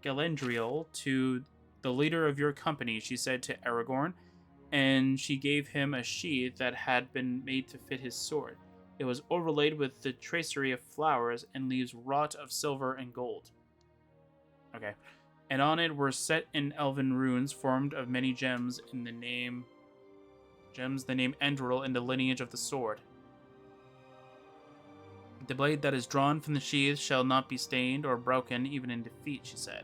Galadriel to the leader of your company, she said to Aragorn, and she gave him a sheath that had been made to fit his sword. It was overlaid with the tracery of flowers and leaves wrought of silver and gold. Okay. and on it were set in elven runes formed of many gems the name Anduril in the lineage of the sword. The blade that is drawn from the sheath shall not be stained or broken even in defeat, she said.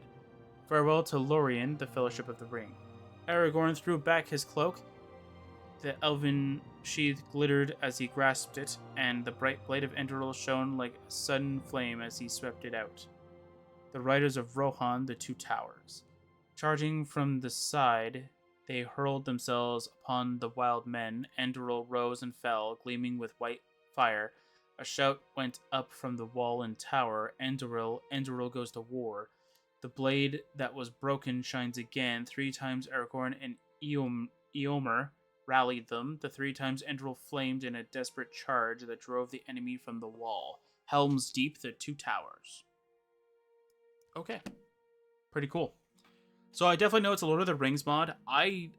Farewell to Lorien, the Fellowship of the Ring. Aragorn threw back his cloak. The elven sheath glittered as he grasped it, and the bright blade of Anduril shone like a sudden flame as he swept it out. The riders of Rohan, the two towers. Charging from the side, they hurled themselves upon the wild men. Anduril rose and fell, gleaming with white fire. A shout went up from the wall and tower. Anduril goes to war. The blade that was broken shines again. 3 times Aragorn and Eomer rallied them. The 3 times Anduril flamed in a desperate charge that drove the enemy from the wall. Helms Deep, the two towers. Okay. Pretty cool. So I definitely know it's a Lord of the Rings mod.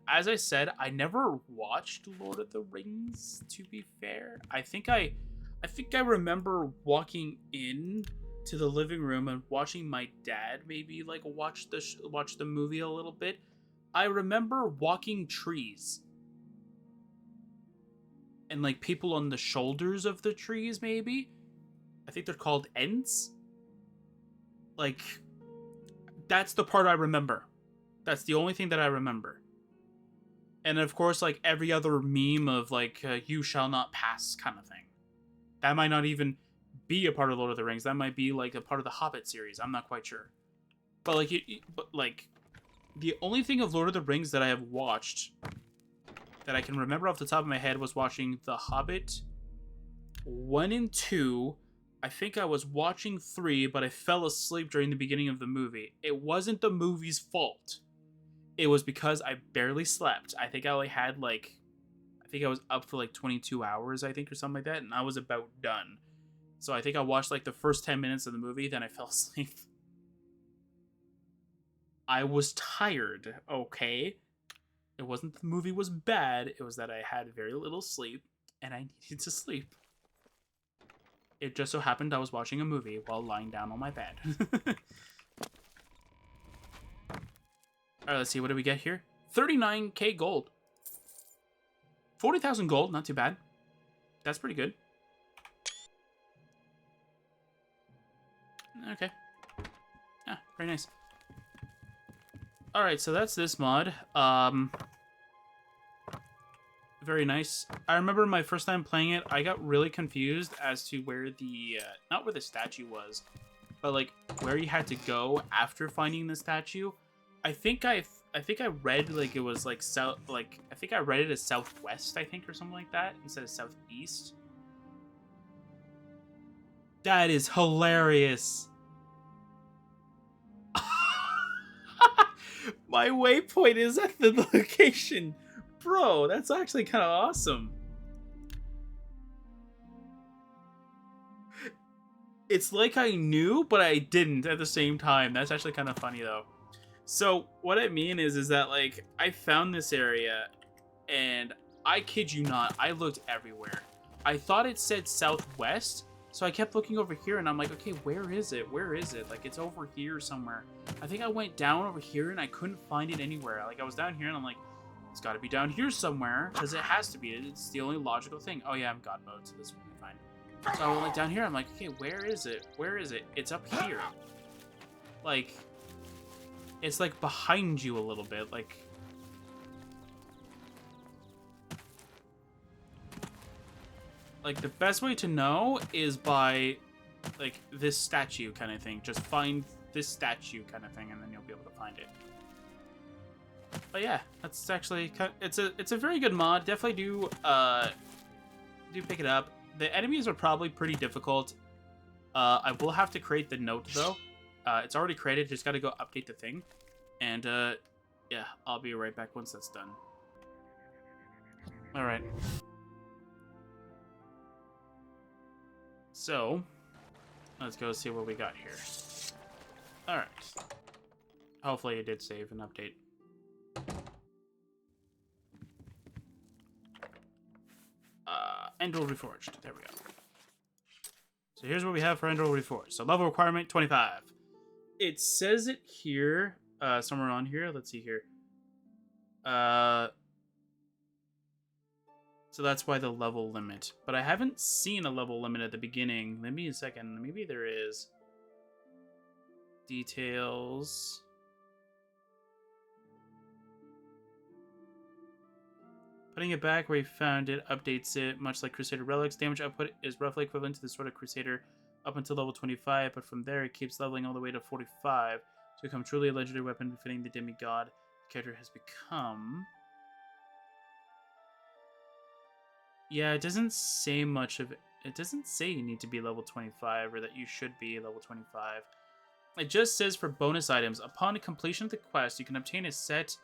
As I said, I never watched Lord of the Rings, to be fair. I think I remember walking in to the living room and watching my dad maybe like watch the movie a little bit. I remember walking trees. And like people on the shoulders of the trees maybe. I think they're called Ents. Like that's the part I remember. That's the only thing that I remember. And of course, like every other meme of like, you shall not pass kind of thing. That might not even be a part of Lord of the Rings. That might be like a part of the Hobbit series. I'm not quite sure. But like, the only thing of Lord of the Rings that I have watched that I can remember off the top of my head was watching The Hobbit 1 and 2. I think I was watching 3, but I fell asleep during the beginning of the movie. It wasn't the movie's fault. It was because I barely slept. I think I only had like, I think I was up for like 22 hours, I think, or something like that, and I was about done. So I think I watched like the first 10 minutes of the movie, then I fell asleep. I was tired, okay? It wasn't that the movie was bad, it was that I had very little sleep, and I needed to sleep. It just so happened I was watching a movie while lying down on my bed. Alright, let's see, what do we get here? 39k gold. 40,000 gold, not too bad. That's pretty good. Okay. Yeah, very nice. Alright, so that's this mod. Very nice. I remember my first time playing it, I got really confused as to where the, not where the statue was, but like where you had to go after finding the statue. I think I read like it was like south, like I think I read it as southwest, I think, or something like that, instead of southeast. That is hilarious. My waypoint is at the location. Bro, that's actually kind of awesome. It's like I knew, but I didn't at the same time. That's actually kind of funny, though. So, what I mean is that, like, I found this area, and I kid you not, I looked everywhere. I thought it said southwest, so I kept looking over here, and I'm like, okay, where is it? Where is it? Like, it's over here somewhere. I think I went down over here, and I couldn't find it anywhere. Like, I was down here, and I'm like, it's got to be down here somewhere, because it has to be. It's the only logical thing. Oh, yeah, I'm God mode, so this will be fine. So I went like, down here, I'm like, okay, where is it? Where is it? It's up here. Like, it's like behind you a little bit, like... Like, the best way to know is by, like, this statue kind of thing. Just find this statue kind of thing, and then you'll be able to find it. But yeah, that's actually it's a very good mod. Definitely do pick it up. The enemies are probably pretty difficult. I will have to create the note though. It's already created. Just got to go update the thing, and yeah, I'll be right back once that's done. All right. So let's go see what we got here. All right. Hopefully it did save and update. Anduril Reforged. There we go. So here's what we have for Anduril Reforged. So level requirement 25. It says it here somewhere on here. Let's see here. So that's why the level limit. But I haven't seen a level limit at the beginning. Let me a second. Maybe there is. Details. Putting it back where you found it updates it, much like Crusader Relics. Damage output is roughly equivalent to the Sword of Crusader up until level 25, but from there it keeps leveling all the way to 45 to become truly a legendary weapon befitting the demigod the character has become. Yeah, it doesn't say much of it. It doesn't say you need to be level 25 or that you should be level 25. It just says for bonus items, upon completion of the quest, you can obtain a set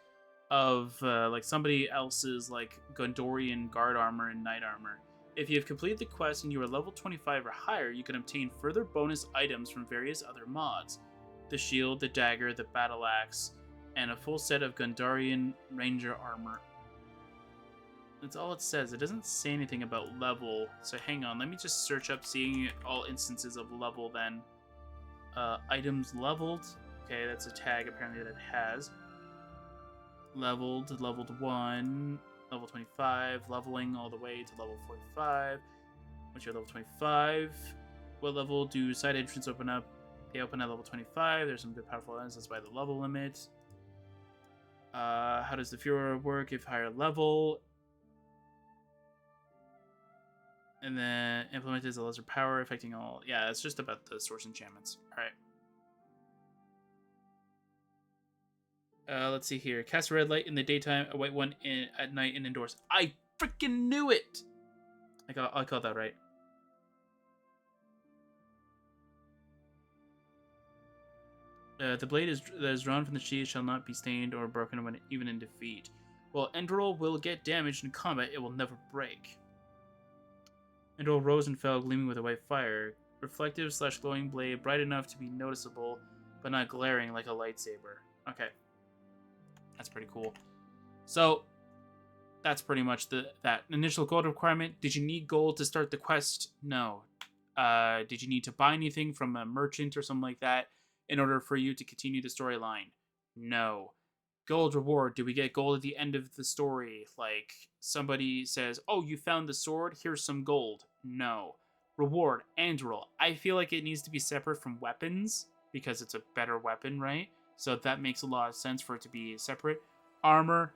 of like somebody else's like Gondorian guard armor and knight armor. If you have completed the quest and you are level 25 or higher, you can obtain further bonus items from various other mods. The shield, the dagger, the battle axe, and a full set of Gondorian ranger armor. That's all it says. It doesn't say anything about level. So hang on, let me just search up seeing all instances of level then. Items leveled. Okay, that's a tag apparently that it has. Leveled 1, level 25, leveling all the way to level 45. Once you're level 25, what level do side entrances open up? They open at level 25. There's some good powerful items. That's by the level limit. How does the Furor work if higher level? And then implemented as a lesser power, affecting all. Yeah, it's just about the source enchantments. All right. Let's see here. Cast a red light in the daytime, a white one at night and indoors. I freaking knew it! I called that right. The blade that is drawn from the sheath shall not be stained or broken when even in defeat. While Anduril will get damaged in combat, it will never break. Anduril rose and fell, gleaming with a white fire. Reflective / glowing blade, bright enough to be noticeable, but not glaring like a lightsaber. Okay. That's pretty cool. So, that's pretty much that initial gold requirement. Did you need gold to start the quest? No. Did you need to buy anything from a merchant or something like that in order for you to continue the storyline? No. Gold reward. Do we get gold at the end of the story? Like, somebody says, oh, you found the sword, here's some gold. No. Reward. Anduril. I feel like it needs to be separate from weapons, because it's a better weapon, right? So that makes a lot of sense for it to be separate. Armor,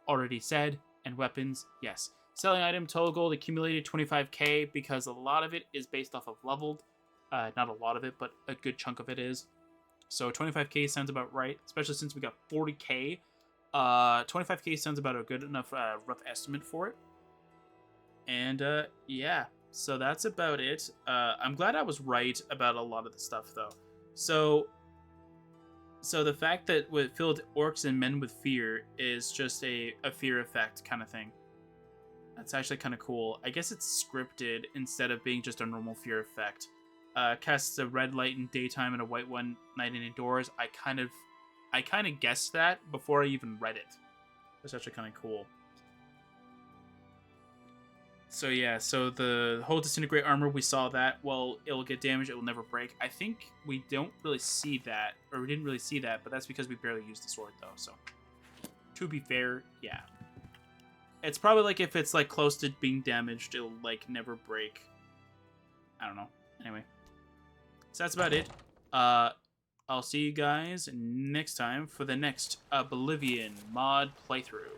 already said, and weapons, yes. Selling item, total gold accumulated 25k, because a lot of it is based off of leveled. Not a lot of it, but a good chunk of it is. So 25k sounds about right, especially since we got 40k. 25k sounds about a good enough rough estimate for it. And yeah, so that's about it. I'm glad I was right about a lot of the stuff, though. So the fact that what filled orcs and men with fear is just a fear effect kind of thing. That's actually kind of cool. I guess it's scripted instead of being just a normal fear effect. Casts a red light in daytime and a white one night and indoors. I kind of guessed that before I even read it. That's actually kind of cool. So yeah, so the whole disintegrate armor, we saw that. Well, it'll get damaged, it will never break. I think we don't really see that, or we didn't really see that, but that's because we barely used the sword though, so. To be fair, yeah. It's probably like if it's like close to being damaged, it'll like never break. I don't know. Anyway. So that's about it. I'll see you guys next time for the next Oblivion mod playthrough.